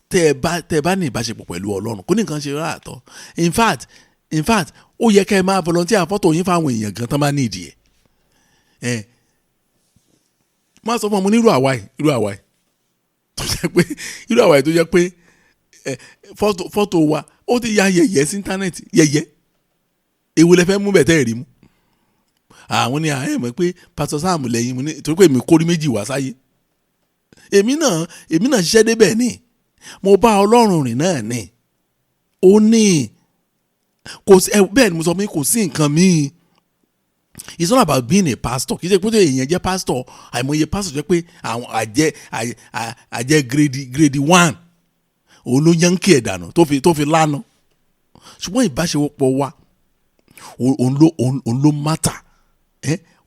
tẹ́ ẹ bá ní ìbáṣepọ̀ pẹ̀lú Ọlọ́run, kò ní nǹkan ṣe rárá àtọ́. In fact ó yẹ kẹ́ ẹ máa volunteer fọ́tò yín fáwọn èèyàn gan tán bá ní ìdí ẹ̀. Má sọ fún ọmọ ní irú àwa yìí tó jẹ́ pé fọ́tò wa ó ti ya yẹ̀yẹ́ sí íńtánẹ́ẹ̀tì, yẹ̀yẹ́ èwo lẹ fẹ́ mú bẹ̀ tẹ́ ẹ̀ rí mú. Àwọn ní ààyè mọ̀ pé Pastor Sam lẹ́yìn mu ní torí pé èmi kórí méjì wá sáyé. Èmi náà ṣiṣẹ́ débẹ̀ ni, mo bá Ọlọ́run rìn náà ni. Ó ní kò sí bẹ́ẹ̀ ni mo sọ pé kò sí nǹkan míì. It's not about being a pastor. Kì í ṣe pé èèyàn jẹ́ pastor, àìmọye pastor jẹ́ pé àwọn àjẹ́ grade 1 òun ló yankí ẹ̀ dànù tó fi lánà. Ṣùgbọ́n ìbáṣepọ̀ wa òun ló mátà.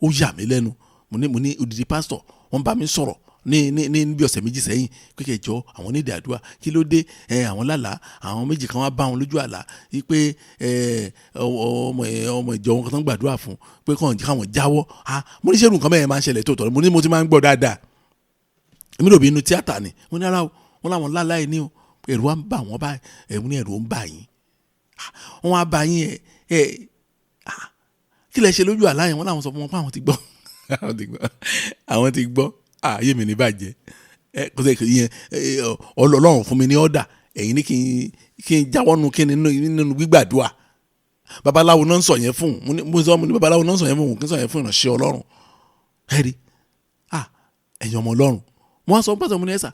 Ó yà mí lẹ́nu. Mo ní odidi pastor wọ́n bá mi sọ̀rọ̀ ní bí ọ̀sẹ̀ méjì sẹ́yìn pé kẹjọ àwọn onídìí àdúrà kí ló dé àwọn lálàá àwọn méjì kan wá bá wọn lójú àlá wípé ọmọ ìjọ wọn kan tán gbàdúrà fún pé káwọn jáwọ́. Mo ní ṣerú nǹkan bẹ́ẹ̀ máa ń ṣẹlẹ̀ tó tọ́ mo ní mo ti máa ń gbọ́ dáadáa. Èmi rò bí inú tíátà ni. Mo ní ara wọn láwọn lálàá yìí ní o ẹ̀rù wa ń bà wọ́n báyìí. Mo ní ẹ̀rù ń bà yín. Wọ́n wá bá yín kí lẹ ṣe lójú àlá yẹn? Wọ́n láwọn sọ fún wọn pé àwọn ti gbọ́. Ayé mi ní bàjẹ́. Kò sí ìyẹn Ọlọ́run fún mi ní ọ̀dà ẹ̀yin ní kí n jáwọ́ nínú gbígbàdúrà. Babaláwo náà ń sọ yẹn fún mo sọ ní babaláwo náà ń sọ yẹn fún kí n sọ yẹn fún ìránṣẹ́ Ọlọ́run. Ẹ̀rí ẹ̀yin ọmọ Ọlọ́run wọ́n sọ pàtàkì mo ní ẹ̀sà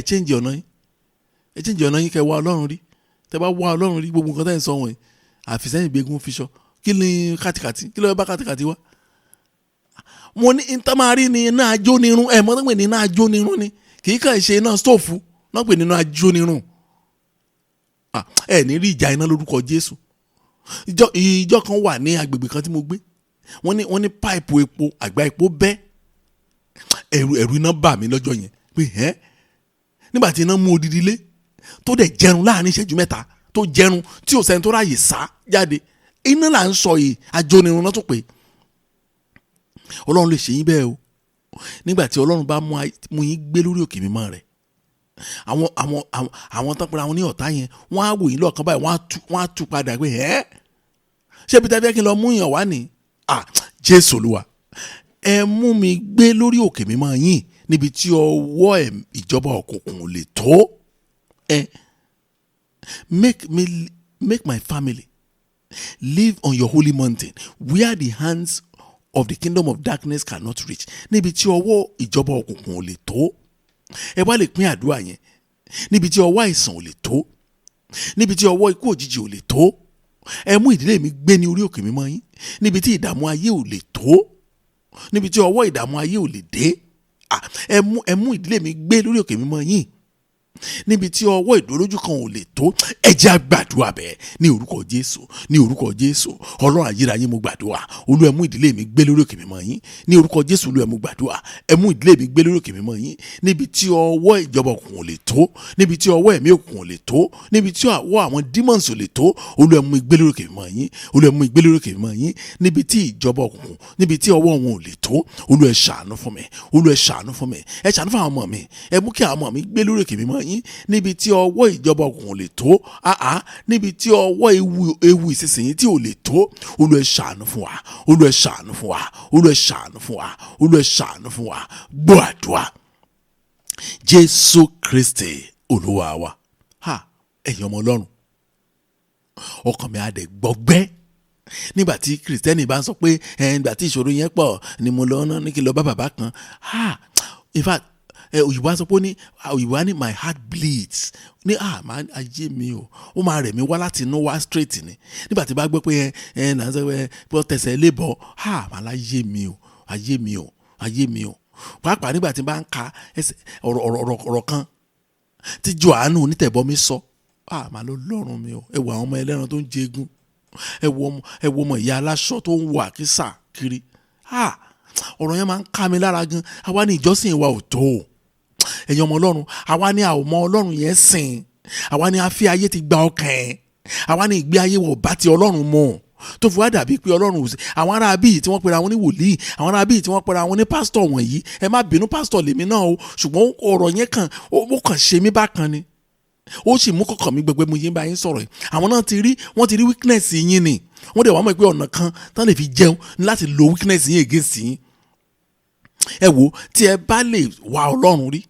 change ọ̀nà yín kẹ́ wá Ọlọ́run rí. Tẹ́ bá wá Ọlọ́run rí gbogbo nǹkan tẹ́ ń sọ wọ̀nyí àfisẹ́yìn gbégún fiṣọ kí ni kàtìkàtì kí ló bá kàtìkàtì wá. Mo ní ntamari ni iná ajónirun mọ́ tó pè ní iná ajónirun ni kì í kàn ṣe iná stóòfù náà pè ní iná ajónirun. Ní rí ìjà iná lórúkọ Jésù. Ìjọ kan wà ní agbègbè kan tí mo gbé wọ́n ní páìpù epo àgbá epo bẹ́. Ẹ̀rù iná bà mí lọ́jọ́ yẹn pé nígbà tí iná mú odidi lé tó dẹ̀ jẹrun láàrin ìṣẹ́jú mẹ́ta tó jẹrun tí ò sẹ́ni tó ráàyè sá jáde. Iná là ń sọ yìí ajónirun náà tó pé. Ọlọ́run lè ṣe yín bẹ́ẹ̀ o nígbà tí Ọlọ́run bá mú yín gbé lórí òkè mímọ́ rẹ̀. Àwọn tán pera wọn ní ọ̀tá yẹn wọ́n á wò yín lọ́ọ̀kan báyìí wọ́n á tú padà pé ṣé bí tẹ́fẹ́ kí n lọ mú yàn wá ní. Jésù Olúwa ẹ mú mi gbé lórí òkè mímọ́ yín níbi tí ọwọ́ ìjọba òkùnkùn ò lè tó. Make my family live on your holy mountain where the hands of the kingdom of darkness cannot reach. Níbi tí ọwọ́ ìjọba òkùnkùn ò lè tó. Ẹ wá lè pín àdúrà yẹn. Níbi tí ọwọ́ àìsàn ò lè tó. Níbi tí ọwọ́ ikú òjijì ò lè tó. Ẹ mú ìdílé mi gbé ní orí òkè mímọ́ yín. Níbi tí ìdààmú ayé ò lè tó. Níbi tí ọwọ́ ìdààmú ayé ò lè dé. Ẹ mú ìdílé mi gbé lórí òkè mímọ́ yín. Níbi tí ọwọ́ ìdólójú kan ò lè tó. Ẹ jẹ́ á gbàdúrà bẹ́ẹ̀ ní orúkọ Jésù ní orúkọ Jésù. Ọlọ́run ayérayé mo gbàdúrà Olúwa ẹ mú ìdílé mi gbé lórí òkè mímọ́ yín ní orúkọ Jésù. Olúwa mo gbàdúrà ẹ mú ìdílé mi gbé lórí òkè mímọ́ yín níbi tí ọwọ́ ìjọba òkùnkùn ò lè tó. Níbi tí ọwọ́ ẹ̀mí òkùnkùn ò lè tó. Níbi tí ọwọ́ àwọn demons ò lè tó. Olúwa mú ìgbé lórí òkè mímọ́ yín. Olúwa mú ìgbé lórí òkè mímọ́ yín níbi tí ìjọba òkùnkùn níbi tí ọwọ́ wọn ò lè tó. Olúwa ẹ ṣàánú fún mi. Olúwa ẹ ṣàánú fún mi. Ẹ ṣàánú fún àwọn ọmọ mi. Ẹ mú kí àwọn ọmọ mi gbé lórí òkè mímọ́ yín níbi tí ọwọ́ ìjọba òkùnkùn ò lè tó. Níbi tí ọwọ́ ewu ìsinsìnyí tí ò lè tó. Olúwa ẹ ṣàánú fún wa. Olúwa ẹ ṣàánú fún wa. Olúwa ẹ ṣàánú fún wa. Olúwa ẹ ṣàánú fún wa. Gbọ́ àdúrà Jésù Kristi Olúwa wa. Ẹ̀yin ọmọ Ọlọ́run ọkàn mi á dẹ̀ gbọgbẹ́ nígbà tí Kristẹni bá ń sọ pé nígbà tí ìṣòro yẹn pọ̀ ni mo lọ ní kí n lọ bá bàbá kan. In fact òyìnbó sọ pé òyìnbó ní my heart bleeds ní ayé mi ó máa rẹ̀ mí wá láti inú wá straight ni nígbà tí bá gbọ́ pé náà sọ pé ó tẹ̀sẹ̀ lébọ̀ màá láyé mi ó ayé mi ó pàápàá nígbà tí bá ń ka ọ̀rọ̀ kan tí Jòhánù onítẹ̀bọmi sọ màá lọ lọ́rùn mi ó ẹ wo àwọn ọmọ ẹlẹ́ran tó ń jẹgun ẹ wo ọmọ ìyá aláṣọ tó ń wọ àkísà kiri ọ̀rọ̀ yẹn máa ń ká mi lára gan. Àwa ní ìjọsìn wa ò tó ẹ̀yin ọmọ Ọlọ́run àwa ní àwọn ọmọ Ọlọ́run yẹn sìn àwa ni a fi ayé ti gba ọkàn ẹ̀, àwa ni ìgbé ayé wọ̀ bá ti Ọlọ́run mu tó fi wá dàbí pé Ọlọ́run àwọn ará bíi tí wọ́n pera wọn ní wòlíì, àwọn ará bíi tí wọ́n pera wọn ní pásítọ̀ wọ̀nyí, ẹ má bínú pásítọ̀ lèmi náà o, ṣùgbọ́n ọ̀rọ̀ yẹn kàn ó kàn ṣe mí bákan ni, ó sì mú kọ̀kọ̀ mi gbẹgbẹ́ mo yín bá yín sọ̀rọ̀ yìí. Àwọn náà wọ́n ti rí weakness yín ni, wọ́n dẹ̀ wá mọ̀ pé ọ̀nà kan tán lè fi jẹun ní láti lo weakness yín against yín. Ẹ wo, tí ẹ bá lè wá Ọlọ́run rí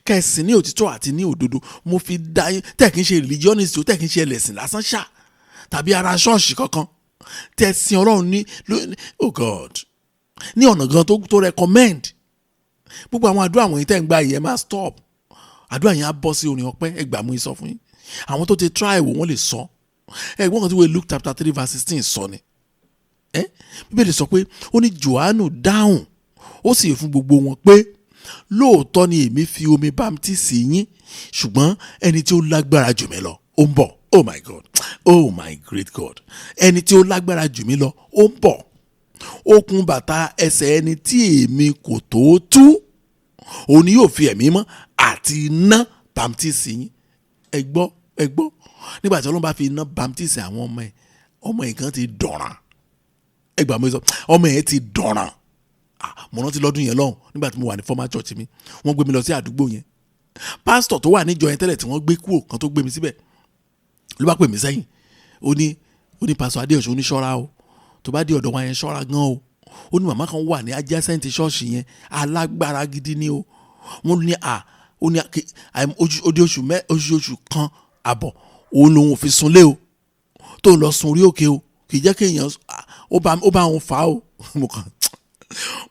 kẹsìn ní òtítọ́ àti ní òdodo, mo fi dá yín, tẹ̀ kí n ṣe religionist o, tẹ̀ kí n ṣe ẹlẹ́sìn lásán ṣá tàbí ara ṣọ́ọ̀ṣì kankan, tẹ̀ sin Ọlọ́run ní oh God ní ọ̀nà gan tó recommend. Gbogbo àwọn àdúrà wọ̀nyí tẹ̀ ń gbà yìí ẹ máa stop. Àdúrà yẹn á bọ́ sí orin ọpẹ́, ẹ gbà mú ìsọ fún yín. Àwọn tó ti try wò wọ́n lè sọ. Ẹ̀gbọ́n kan tí wọ́n Luke chapter 3 verse 16 sọ ni. Bíbélì sọ pé ó ní Jòhánù dáhùn ó sì fún gbogbo wọn pé lóòótọ́ ni èmi fi omi bámtísì yín, ṣùgbọ́n ẹni tí ó lágbára jù mí lọ ó ń bọ̀. Oh my God, oh my great God, ẹni tí ó lágbára jù mí lọ ó ń bọ̀. Okùn bàtà ẹsẹ̀ ẹni tí èmi kò tó tú, òun ni yóò fi ẹ̀mí mọ́ àti iná bámtísì yín. Ẹ gbọ́ nígbà tí Ọlọ́run bá fi iná bámtísì àwọn ọmọ ẹ̀ kan ti dọ̀ràn. Ẹ gbà mọ́ sọ ọmọ ẹ̀ ti dọ̀ràn. Mo rántí lọ́dún yẹn lọ́hùn nígbà tí mo wà ní former church mi, wọ́n gbé mi lọ sí àdúgbò yẹn. Pásítọ̀ tó wà níjọ yẹn tẹ́lẹ̀ tí wọ́n gbé kúrò kan tó gbé mi síbẹ̀ ló bá pè mí sẹ́yìn, ó ní Pastor Adeosun ní ṣọ́ra o, tó bá dé ọ̀dọ̀ wa yẹn ṣọ́ra gan o. Ó ní màmá kan wà ní adjacent ṣọ́ọ̀ṣì yẹn, alágbára gidi ni o. Wọ́n ní ó di oṣù kan àbọ̀ òun lòun ò fi sunlé o, tó ń lọ sun orí òkè o, kì í jẹ́ kéèyàn ó bá òun fà á o.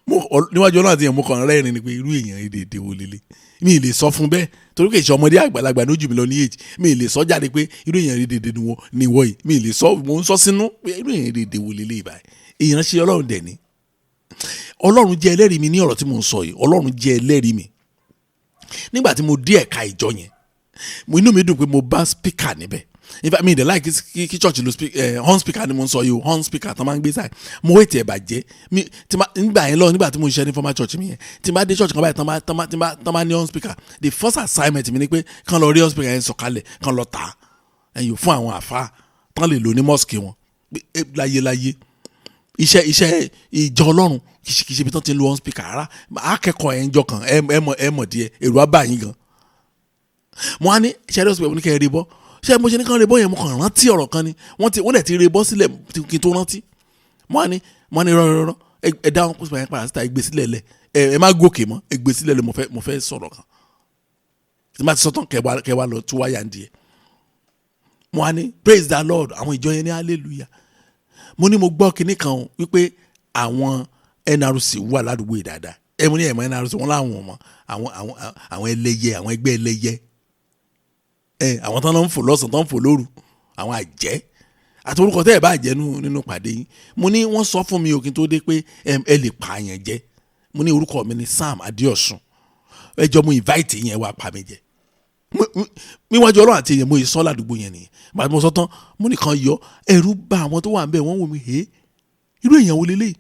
Níwájú Ọlọ́run àti èèyàn mo kàn rẹ́rìn ni pé irú èèyàn èdè wo lélẹ̀. Mi ì lè sọ fún bẹ́ẹ̀ torí kì í ṣe ọmọdé àgbàlagbà ní ojú mi lọ ní èjì. Mi ì lè sọ jáde pé irú èèyàn èdè ni wọ́ yìí. Mi ì lè sọ, mo ń sọ sínú pé irú èèyàn èdè wo lélẹ̀ báyìí. Èèyàn ṣe Ọlọ́run dẹ̀ ni. Ọlọ́run jẹ́ ẹlẹ́rìí mi ní ọ̀rọ̀ tí mo ń sọ yìí. Ọlọ́run jẹ́ ẹlẹ́rìí mi. Nígbà tí mo dé ẹ̀ka ìjọ yẹn, inú mi dùn pé mo bá speaker níbẹ̀. In fact, mi ì dẹ̀ láì kí church lo horn speaker ni mo ń sọ yìí o, horn speaker tó máa ń gbé sáì. Mo wé tiẹ̀ bàjẹ́. Nígbà yẹn lọ, nígbà tí mo ṣiṣẹ́ ní former church mi yẹn, tí n bá dé church kan báyìí tán bá ní horn speaker, the first assignment mi ni pé kán lọ rí horn speaker yẹn sọ̀kalẹ̀, kán lọ tà ẹ̀yìn fún àwọn àfáà tán lè lò ní mosque wọn. Láyé iṣẹ́ ìjọ Ọlọ́run kìí ṣe ibi tán ti ń lo horn speaker rárá. Akẹ́kọ̀ọ́ ẹ̀ ń jọ kan ẹ mọ̀ díẹ̀, èrò á bà yín gan. Mo á ní ṣẹ́rí hospital mo ní kẹ́ ẹ rí bọ́. Ṣé mo ṣe ní kán rebọ́ yẹn mo kàn rántí ọ̀rọ̀ kan ni wọ́n dẹ̀ ti rebọ́ sílẹ̀ kí n tó rántí. Mo á ní rọ́rọ́rọ́ ẹ dá wọn pèsè yẹn padà síta, ẹ gbé sílẹ̀ lẹ̀, ẹ má gòkè mọ́, ẹ gbé sílẹ̀ lẹ̀, mo fẹ́ sọ̀rọ̀ kan. Tí má ti sọ́tàn kẹ́ wá lọ tú wáyà ń di ẹ̀. Mo á ní praise the Lord, àwọn ìjọ yẹn ní hallelujah. Mo ní mo gbọ́ kinní kan wípé àwọn NRC wà ládùúgbò yìí dáadáa. Mo ní ẹ̀mọ́ NRC wọn láwọn ọmọ àwọn ẹlẹ́yẹ, àwọn ẹgbẹ́ ẹlẹ́yẹ. Àwọn tán lọ ń fò lọ́sàn tán ń fò lóru, àwọn àjẹ́ àti orúkọ tẹ́ ẹ̀ bá jẹ́ nínú pàdé yín. Mo ní wọ́n sọ fún mi òkín tó dé pé ẹ lè pààyàn jẹ. Mo ní orúkọ mi ni Sam Adeosun, ẹ jọ mo invite yẹn wá pa mi jẹ. Níwájú Ọlọ́run àti èèyàn mo yìí sọ ládùúgbò yẹn nìyẹn. Bàtí mo sọ tán mo nìkan yọ ẹ̀rù bà àwọn tó wà ń bẹ̀, wọ́n wò mí irú èèyàn wo lélẹ́yìí.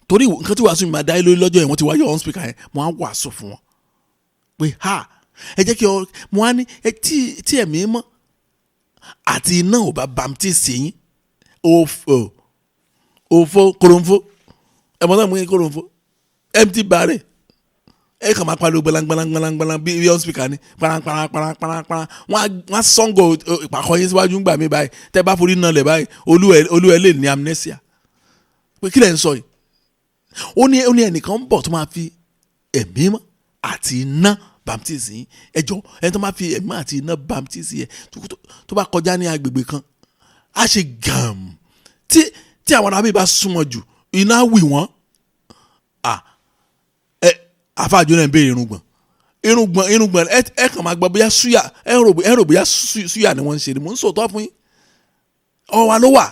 Torí nǹkan tí wàásù mi máa dá lórí lọ́jọ́ yẹn wọ́n ti wáyọ̀ on speaker yẹn, mo á wàásù fún wọn pé ẹ jẹ́ kí mo á ní tí ẹ̀mí mọ́ àti iná ò bá bámtísì yín òfò kòròǹfò ẹ̀mọ́ náà mú yín kòròǹfò empty barrel ẹ kàn máa pariwo gbalagbalagbalagbala bí on speaker ni parapara wọ́n á sọ́ngọ̀ ìpàkọ́ yín síwájú ńgbà mi báyìí tẹ́ bá forí náà lẹ̀ báyìí olúwẹ̀ lè ní amnesia pé kí lẹ̀ ń sọ yìí. Ó ní ẹnìkan ń bọ̀ tó máa fi ẹ̀mí mọ́ àti iná baptist yín. Ẹjọ́ ẹni tó máa fi ẹ̀mí àti iná baptist yẹn tó bá kọjá ní agbègbè kan á ṣe gàm tí àwọn arábí bá súnmọ́ jù iná wì wọ́n. Àfáàjò náà ń béèrè irùngbọ̀n ẹ kàn máa gbọ́ bóyá súyà ẹ rò bóyá súyà ni wọ́n ń ṣe ni mò ń sòótọ́ fún yín. Ọwọ́ ló wà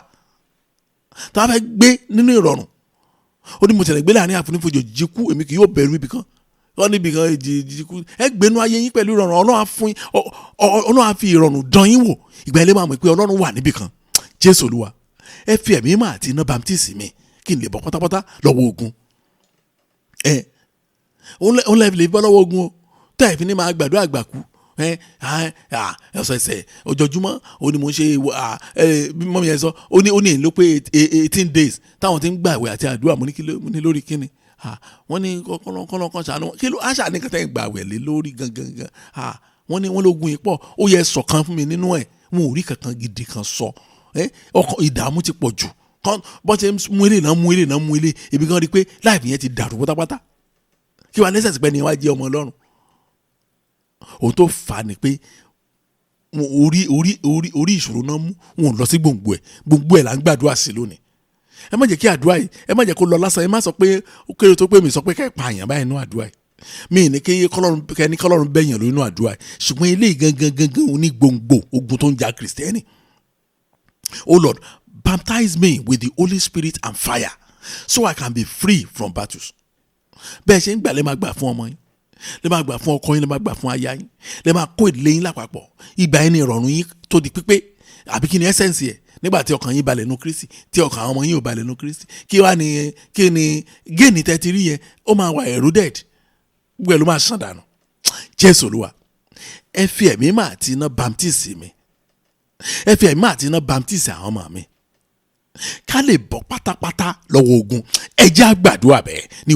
tó bá fẹ́ gbé nínú ìrọ̀rùn. Ó ní mo tẹ̀lé gbé láàrin àfonífojì òjijì kú, èmi kì yóò bẹ̀rù ibì kan. Wọ́n níbi kan èjì kú, ẹ gbénú ayé yín pẹ̀lú ìrọ̀rùn. Ọlọ́run á fi ìrọ̀rùn dán yín wò. Ìgbà ilé máa mọ̀ pé Ọlọ́run wà níbì kan. Jésù Olúwa, ẹ fi ẹ̀mí mà àti iná baptisi mi kí n lè bọ́ pátápátá lọ́wọ́ ogun. Òun lè bọ́ lọ́wọ́ ogun o. Tó ẹ̀ fi ní máa gbàdúrà àgbàkú. ọ̀sẹ̀ẹ̀sẹ̀ ojoojúmọ́ ó ní mo ń ṣe bí mọ́mí yẹn sọ ó ní ló pé 18 days táwọn ti ń gbààwẹ̀ àti àdúrà mo ní lórí kíni wọ́n ní kọ́nà kan ṣàánú kí ló àṣà ní kẹtẹ́ gbààwẹ̀ lé lórí gangan wọ́n ní wọ́n lógun yìí pọ̀ ó yẹ sọ̀kan fún mi nínú ẹ̀ wọn ò rí kankan gidi kan sọ ọkàn ìdààmú ti pọ̀ jù bọ́n ṣe mú ilé ibi kan rí pé láìpẹ́ yẹn ti dàrú pátápátá kí wàá lẹ́sẹ̀ sípẹ́ ni wàá jẹ́ ọmọ Ọlọ́run òun tó fà á ni pé orí ìṣòro náà mú wọn ò lọ sí gbòǹgbò ẹ̀ là ń gbàdúrà sí lónìí ẹ má jẹ́ kí àdúrà yìí ẹ má jẹ́ kó lọ lásán ẹ má sọ pé ó kéré tó pé mi sọ pé ká ẹ pa àyàn báyìí nínú àdúrà yìí mi ní kí kọ́lọ́run bẹ̀yàn lórí inú àdúrà yìí ṣùgbọ́n eléyìí gangan oní gbòǹgbò ogun tó ń jà kìrìsìtẹ́nì. Oh Lord, baptize me with the Holy Spirit and fire so I can be free from battles. Bẹ́ẹ̀ ṣe ń gbà lẹ́ máa gbà fún ọmọ yín lẹ́ máa gbà fún ọkọ yín lẹ́ máa gbà fún aya yín lẹ́ máa kó ìdílé yín lápapọ̀ ìgbà yẹn ni ìrọ̀rùn yín tó di pípé àbí kí ni ẹ́sẹ̀nsì ẹ̀ nígbà tí ọkàn yín balẹ̀ nú Kristi tí ọkàn àwọn ọmọ yín ò balẹ̀ nú Kristi kí ni géènì tẹ́tí rí yẹn ó máa wà eroded gbogbo ẹ̀ ló máa ṣàn dànù. Jésù Olúwa ẹ fi ẹ̀mí mà àti iná baptisi mi ẹ fi ẹ̀mí mà àti iná baptisi àwọn ọmọ mi ká lè bọ́ pátápátá lọ́wọ́ ogun ẹ jẹ́ á gbàdúrà bẹ́ẹ̀ ní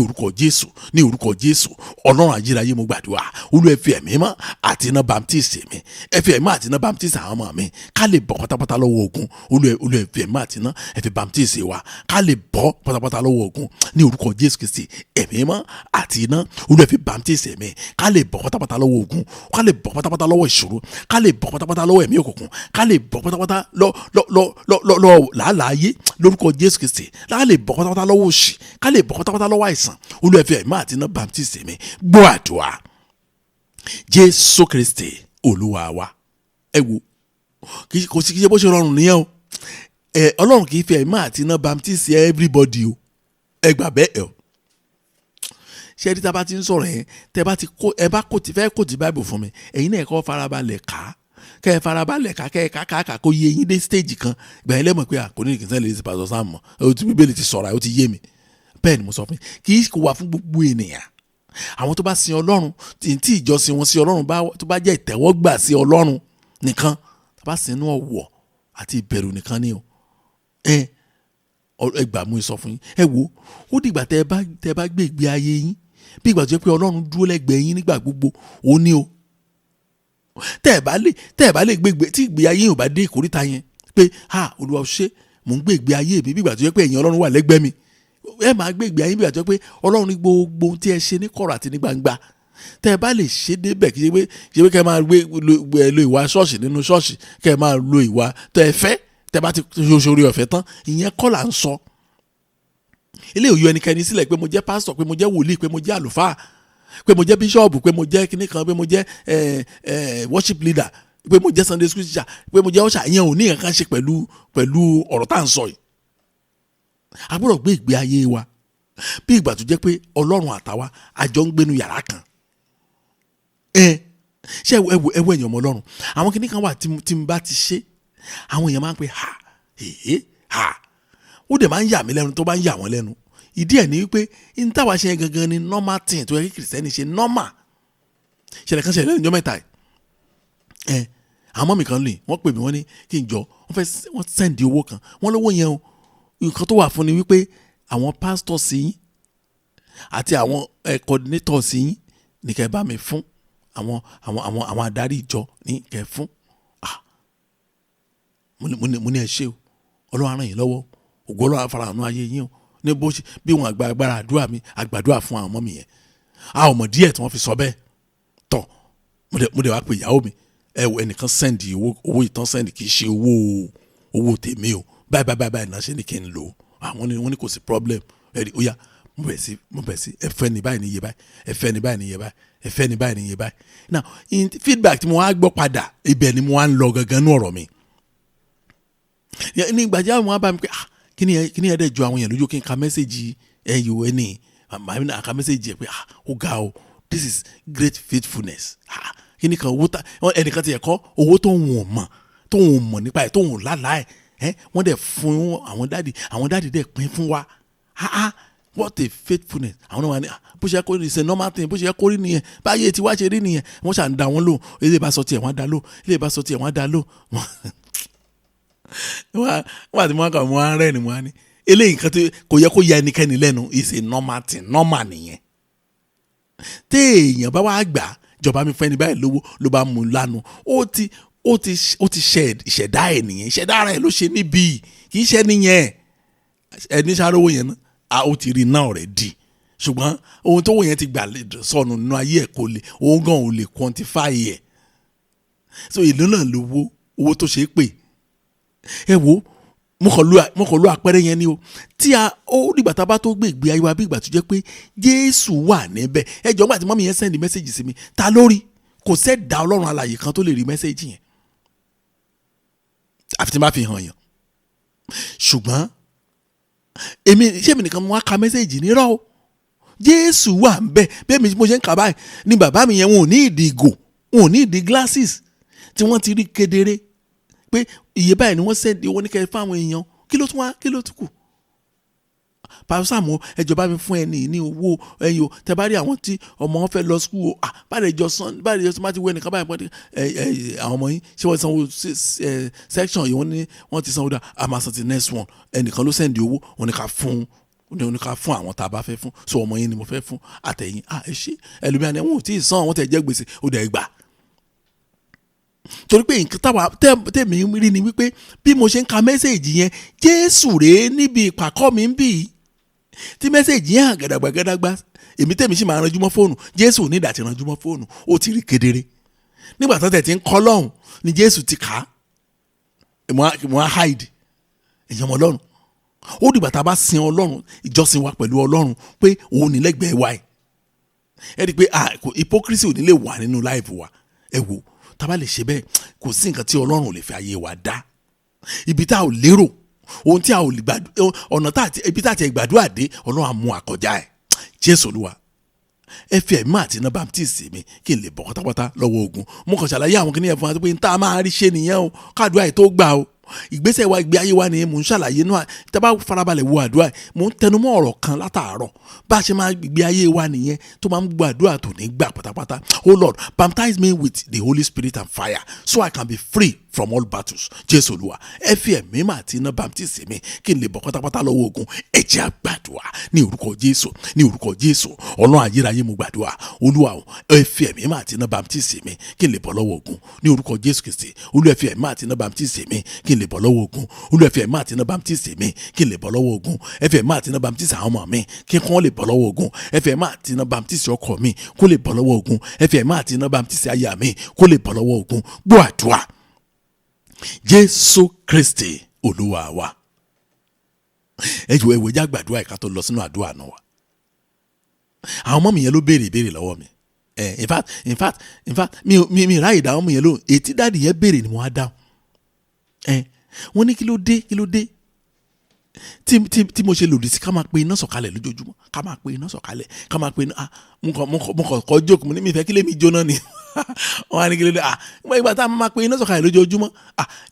orúkọ Jésù Ọlọ́run ayérayé mo gbàdúrà Olúwa ẹ fi ẹ̀mí mọ́ àti iná baptisi mi ẹ fi ẹ̀mí mọ́ àti iná baptisi àwọn ọmọ mi ká lè bọ́ pátápátá lọ́wọ́ ogun Olúwa ẹ fi ẹ̀mí mọ́ àti iná ẹ fi baptisi wa ká lè bọ́ pátápátá lọ́wọ́ ogun ní orúkọ Jésù Kristi ẹ̀mí mọ́ àti iná Olúwa ẹ fi baptisi mi ká lè bọ́ pátápátá lọ́wọ́ ogun ká lè bọ́ pátápátá lọ́wọ́ ìṣòro ká lè bọ́ pátápátá lọ́wọ́ ẹ̀mí òkùnkùn ká lè bọ́ pátápátá lọ́ làálàá lórúkọ Jésù Kristi láà lè bọ́ pátápátá lọ́wọ́ òṣì ká lè bọ́ pátápátá lọ́wọ́ àìsàn Olúwa fi ẹ̀mí àti iná baptisi mi gbọ́ àdúrà Jésù Kristi Olúwa wa. Ẹ wo kò sí kí ṣe bó ṣe rọrùn nìyẹn o Ọlọ́run kì í fi ẹ̀mí àti iná baptisi everybody o ẹ gbà bẹ́ẹ̀ o ṣé ẹni tá a bá ti ń sọ̀rọ̀ yẹn tẹ bá ti kó ẹ bá kò tí fẹ́ kò tí Bible fún mi ẹ̀yin náà kọ́ farabalẹ̀ ká kẹ́ ẹ farabalẹ̀ ká kẹ́ ẹ ká kó yé yín dé stage kan ìgbà yẹn lẹ́mọ̀ pé kò ní ìkínsẹ́ lè ṣe Pastor Sam mọ́ ó ti Bíbélì ti sọ̀rọ̀ ó ti yé mi bẹ́ẹ̀ ni mo sọ fún yín kì í kò wà fún gbogbo ènìyàn àwọn tó bá sin Ọlọ́run tí ìjọsìn wọn sí Ọlọ́run tó bá jẹ́ ìtẹ́wọ́gbà sí Ọlọ́run nìkan tó bá sin inú ọ̀wọ̀ àti ìbẹ̀rù nìkan ni o ẹ gbà mú sọ fún yín ẹ wo ó dìgbà tẹ bá gbé ìgbé ayé yín bí ìgbà tó yẹ pé Ọlọ́run dúró lẹ́gbẹ̀ẹ́ yín nígbà gbogbo ó ní o tẹ́ ẹ̀ bá lè gbé tí ìgbé ayé yìí ò bá dé ìkórìtà yẹn pé Olúwa ṣé mò ń gbé ìgbé ayé mi bí ìgbà tó yẹ pé ẹ̀yin Ọlọ́run wà lẹ́gbẹ̀ẹ́ mi ẹ máa gbé ìgbé ayé bí ìgbà tó yẹ pé Ọlọ́run ní gbogbo ohun tí ẹ ṣe ní kọ̀rọ̀ àti ní gbangba tẹ́ ẹ bá lè ṣe débẹ̀ kí ṣe pé kẹ́ ẹ máa lo ìwà ṣọ́ọ̀ṣì nínú ṣọ́ọ̀ṣì kẹ́ ẹ máa lo ìwà tó ẹ fẹ́ tẹ́ bá ti ṣoṣorí ọ̀fẹ́ tán ìyẹn kọ́ là ń sọ. ilé òyò ẹnikẹ́ni sílẹ̀ pé mo jẹ́ pásítọ̀ pé mo jẹ́ wòlíì pé mo jẹ́ àlùfáà pé mo jẹ́ bíṣọ́ọ̀bù pé mo jẹ́ kíní kan pé mo jẹ́ worship leader pé mo jẹ́ Sunday school teacher pé mo jẹ́ ọ̀ṣà ìyẹn ò ní nǹkan ṣe pẹ̀lú ọ̀rọ̀ tá à ń sọ yìí. a gbọ́dọ̀ gbé ìgbé ayé wa bí ìgbà tó jẹ́ pé Ọlọ́run àtàwa àjọ ń gbénu yàrá kan. ṣé ẹwọ ẹ̀yàn ọmọ Ọlọ́run àwọn kíní kan wà tí n bá ti ṣe àwọn èèyàn máa ń pè ó dẹ̀ máa ń yà mí lẹ́nu tó bá ń yà wọ́n lẹ́nu ìdí ẹ̀ ní wípé n táwa ṣe gangan ni normal thing tó yẹ kí kìrìsìtẹ́nì ṣe normal ṣẹlẹ̀ kan ṣẹlẹ̀ lẹ́nu mẹ́ta ẹ̀ àwọn mọ́mì kan lè wọ́n pè mí wọ́n ní kí n jọ wọ́n sẹ́ndì owó kan wọ́n lówó yẹn o nǹkan tó wà fún ni wípé àwọn pásítọ̀ sí yín àti àwọn coordinator sí yín ní kẹ́ bá mi fún àwọn adarí ìjọ ní kẹ́ fún mo ní ẹ ṣé o Ọlọ́run á ràn yín lọ́wọ́ ògo Ọlọ́run á farahàn ayé yín o ní bí wọn agbára àdúrà mi àgbàdúrà fún àwọn ọmọ mi yẹn a ò mọ̀ díẹ̀ tí wọ́n fi sọ bẹ́ẹ̀ tọ̀ mo dẹ̀ wá pé ìyàwó mi ẹnìkan sẹ́ndì owó ìtàn sẹ́ndì kì í ṣe owó tèmi o báyìí náà ṣe ni kí n lò ó àwọn wọ́n ní kò sí problem ẹ̀rí ó yá mo bẹ̀ sí ẹ̀fẹ́ ní báyìí níye báyìí ẹ̀fẹ́ ní báyìí níye báyìí ẹ̀fẹ́ ní báyìí níye báyìí now feedback tí mo wá gbọ́ padà ibẹ̀ ni mo wá ń lọ gangan ní ọ̀rọ̀ mi ní ìgbàjá mo wá bá mi pé kí ni ẹ dẹ̀ ju àwọn èèyàn lójú kí n ka mẹ́sẹ̀gì ẹ̀yọ ẹni àmì àka mẹ́sẹ̀gì ẹ̀ pé ó ga o this is great faithfulness kí ni kan owó ẹnìkan ti yẹ kọ́ owó tó ń mọ̀ nípa ẹ̀ tó ń lálàá ẹ̀ wọ́n dẹ̀ fún àwọn dáàdì dẹ̀ pín fún wa what a faithfulness. àwọn náà wà ní bó ṣe kó rí ṣe normal thing, bó ṣe kó rí nìyẹn, báyé tí wá ṣe rí nìyẹn. wọ́n ṣà ń da wọn lò, ilé ìbá sọ tiẹ̀ wọ́n á da lò, ilé ìbá sọ tiẹ̀ wọ́n á da lò. wọ́n àti wọ́n kà wọ́n á rẹ́ ni wọ́n á ní eléyìí kan tó kò yẹ kó ya ẹnikẹ́ni lẹ́nu, is a normal thing, normal nìyẹn. téèyàn bá wá gbà jọba mi fẹ́ ni báyìí lówó ló bá mú un lánàá, ó ti ṣẹ̀dá ẹ̀ nìyẹn, ìṣẹ̀dá ara ẹ̀ ló ṣe níbí, kì í ṣe nìyẹn. ẹni ṣàrówó yẹn náà ó ti rí náà rẹ̀ di, ṣùgbọ́n ohun tó wò yẹn ti gbà sọnù nínú ayé ẹ̀ kò lè, òun gan ò lè quantify ẹ̀. so ìlú náà lówó, owó tó ṣe é pè. ẹ wo mo kàn lo àpẹẹrẹ yẹn ni o, tí ó dìgbà tá a bá tó gbé ìgbé ayé wa bí ìgbà tó jẹ́ pé Jésù wà níbẹ̀. ẹ jọ̀ọ́ nígbà tí mọ́mí yẹn sẹ́ndì mẹ́sẹ̀gì sí mi, ta lórí kò sẹ́dá Ọlọ́run alààyè kan tó lè rí mẹ́sẹ̀gì yẹn àfi tí n bá fi hàn yàn. ṣùgbọ́n ṣé èmi nìkan mo wá ka mẹ́sẹ̀gì nírọ́ o, Jésù wà níbẹ̀. bẹ́ẹ̀ mi mo ṣe ń kà báyìí ni bàbá mi yẹn wọn ò ní ìdí ìgò, wọn ò ní ìdí glasses tí wọ́n ti rí kedere pé iye báyìí ni wọ́n sẹ́ndì owó ní kẹ́ fáwọn èèyàn, kí ló tún kù. Pastor Sam ẹjọ́ bá mi fún ẹni ní owó ẹ̀yin o, tẹ bá rí àwọn tí ọmọ wọn fẹ́ lọ school o, báyìí jọ má ti wọ ẹnìkan báyìí pọ́n àwọn ọmọ yín ṣé wọ́n sanwó section yìí wọ́n ti sanwó dá àmàsàn ti next one, ẹnìkan ló sẹ́ndì owó wọn ni ká fún àwọn tá a bá fẹ́ fún, so ọmọ yín ni mo fẹ́ fún àtẹ̀yìn ẹ ṣe ẹlòmíràn ni wọn ò tí ì san, wọn tẹ̀ jẹ́ gbèsè ó dẹ̀ gbà. torí pé nǹkan tẹ̀mí rí ni wípé bí mo ṣe ń ka mẹ́sẹ̀gì yẹn, Jésù rèé níbi ìpàkọ́ mi ń bì í, tí mẹ́sẹ̀gì yẹn hàn gàdàgbà èmi tẹ̀mí sì máa ranjú mọ́ fóònù, Jésù ní ìdàtí ranjú mọ́ fóònù, ó ti rí kedere. nígbà tó tẹ̀ tí ń kọ́ lọ́hùn ni Jésù ti kà á, mo á hide èèyàn ọmọ Ọlọ́run. ó dìgbà tá a bá sin Ọlọ́run, ìjọsìn wa pẹ̀lú Ọlọ́run pé òun ní lẹ́gbẹ̀ẹ́ wa ẹ̀. ẹ rí i pé hypocrisy ò ní lè wà nínú life wa. ẹ wò tá a bá lè ṣe bẹ́ẹ̀, kò sí nǹkan tí Ọlọ́run ò lè fi ayé wa dá. ibi tá a ò lérò, ohun tí a ò lè gbàdúrà, ọ̀nà ibi tá a ti gbàdúrà dé, Ọlọ́run á mú àkọjá ẹ̀. Jésù Olúwa, ẹ fi ẹ̀mí àti iná baptisi mi kí n lè bọ́ pátápátá lọ́wọ́ ogun. mo kàn ṣàlàyé àwọn kìnìyàn fún wa pé n tá a máa rí ṣe nìyẹn o, káàdúrà ẹ̀ tó gbà o. ìgbésẹ̀ wa, ìgbé ayé wa nìyẹn mò ń ṣàlàyé náà. tẹ́ bá farabalẹ̀ wo àdúrà, mò ń tẹnumọ́ ọ̀rọ̀ kan látàárọ̀. bá a ṣe máa gbé ayé wa nìyẹn tó máa ń gbọ́ àdúrà tó ní gbà pátápátá. Oh Lord, baptize me with the Holy Spirit and fire so I can be free from all battles. Jésù Olúwa, ẹ fi ẹ̀mí àti iná baptisi mi kí n lè bọ́ pátápátá lọ́wọ́ ogun. ẹ jẹ́ á gbàdúrà ní orúkọ Jésù, ní orúkọ Jésù. Ọlọ́run ayérayé mo gbàdúrà, Olúwa ẹ fi ẹ̀mí àti iná baptisi mi kí n lè bọ́ lọ́wọ́ ogun ní orúkọ Jésù Kristi. Olúwa ẹ fi ẹ̀mí àti iná baptisi mi kí n lè bọ́ lọ́wọ́ ogun. Olúwa ẹ fi ẹ̀mí àti iná baptisi mi kí n lè bọ́ lọ́wọ́ ogun. ẹ fi ẹ̀mí àti iná baptisi àwọn ọmọ mi kí wọ́n lè bọ́ lọ́wọ́ ogun. ẹ fi ẹ̀mí àti iná baptisi ọkọ mi kó lè bọ́ lọ́wọ́ ogun. ẹ fi ẹ̀mí àti iná baptisi aya mi kó lè bọ́ lọ́wọ́ ogun. gbọ́ àdúrà Jésù Kristi Olúwa wa. ẹ jù ẹwẹ já gbàdúrà ìka tó lọ sínú àdúrà náà wa. àwọn ọmọ mi yẹn ló béèrè ìbéèrè lọ́wọ́ mi. in fact mi ráyè dáhùn mi yẹn lóhùn, ètí dáàdì yẹn béèrè ni mo á dáhùn. wọ́n ní kí ló dé tí mo ṣe lòdì sí ká máa pe iná sọ̀kalẹ̀ lójoojúmọ́, ká máa pe iná sọ̀kalẹ̀, ká máa pe iná. mo kọ̀ jókòó, mo ní mi fẹ́ kí lèmi jóná ni. wọ́n á ní kí ló dé. ìgbà tá a máa pe iná sọ̀kalẹ̀ lójoojúmọ́,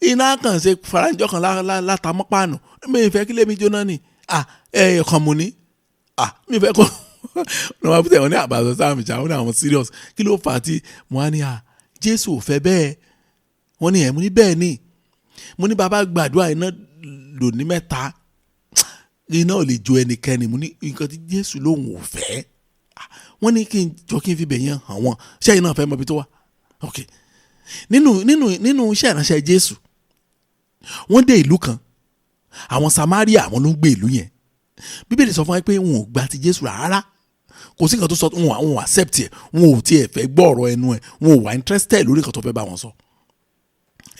iná kàn ṣe faranjọ́ kan látàmọ́ páànù, mi fẹ́ kí lèmi jóná ni. ẹ̀ẹ̀kan mo ní mi fẹ́ kọ́. ní wọ́n fẹ́ wọn ní Pastor Sam Adeosun, ní àwọn serious kí ló fà á tí mo á ní Jésù ò fẹ́ bẹ́ẹ̀. wọ́n ní mo ní bẹ́ẹ̀ ni, mo ní bàbá gbàdúrà iná lò ní mẹ́ta, iná ò lè jó ẹnikẹ́ni. mo ní nǹkan tí Jésù lóhùn ò fẹ́. wọ́n ní kí n fi bẹ̀yẹn hàn wọ́n, ṣé iná fẹ́ mọ ibi tó wà. ok nínú iṣẹ́ ìránṣẹ́ Jésù, wọ́n dé ìlú kan, àwọn Samaria àwọn ló ń gbé ìlú yẹn. Bíbélì sọ fún wa pé wọn ò gba ti Jésù rárá, kò sí nǹkan tó sọ, wọn ò accept ẹ̀, wọn ò tiẹ̀ fẹ́ gbọ́ ọ̀rọ̀ ẹnu ẹ̀, wọn ò wà interested lórí nǹkan tó fẹ́ bá wọn sọ.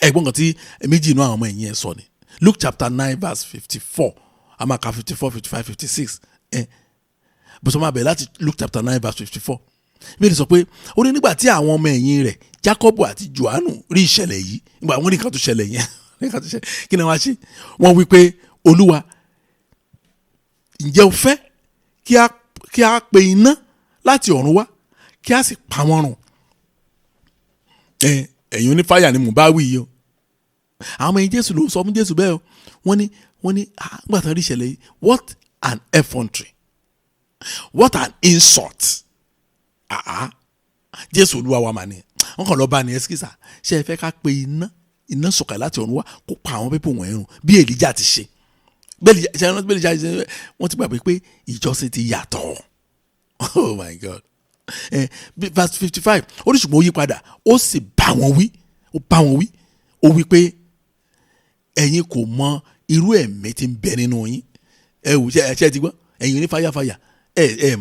ẹ̀gbọ́n kan tí méjì inú àwọn ọmọ ẹ̀yìn ẹ̀ sọ ni Luke chapter 9 verse 54, amaka 54, 55, 56. bùsọ̀ máa bẹ̀rẹ̀ láti Luke chapter 9 verse 54. Bíbélì sọ pé ó ní nígbà tí àwọn ọmọ ẹ̀yìn rẹ̀ Jákọ́bù àti Jòhánù rí ìṣẹ̀lẹ̀ yìí, nígbà wọ́n rí nǹkan tó ṣẹlẹ̀ yẹn kí ni wọ́n á ṣe? wọ́n wí pé Olúwa, ǹjẹ́ o fẹ́ kí a pe iná láti ọ̀run wá kí a sì pa wọ́n run? ẹ̀yin onífàyà ni mò ń bá wí yìí o. àwọn ọmọ ẹ̀yìn Jésù ló sọ fún Jésù bẹ́ẹ̀ o. wọ́n ní nígbà tí wọ́n rí ìṣẹ̀lẹ̀ yìí, what an effrontery, What an insult. Jésù Olúwa wa mà ní. Wọ́n kàn lọ bá ní ẹ́síkísà. Ṣé ẹ fẹ́ ká pe iná sọ̀kalẹ̀ láti ọ̀run wá kó pa àwọn pípò wọ̀nyí run bí Èlíjà ti ṣe. Wọ́n ti gbàgbé pé ìjọsìn ti yàtọ̀. Oh my God. Verse 55, ó ní ṣùgbọ́n ó yí padà, ó sì bá wọn wí. Ó wí pé ẹ̀yin kò mọ irú ẹ̀mí tí ń bẹ nínú yín. Wò ṣe ti gbọ́, ẹ̀yin ní fáyàfáyà,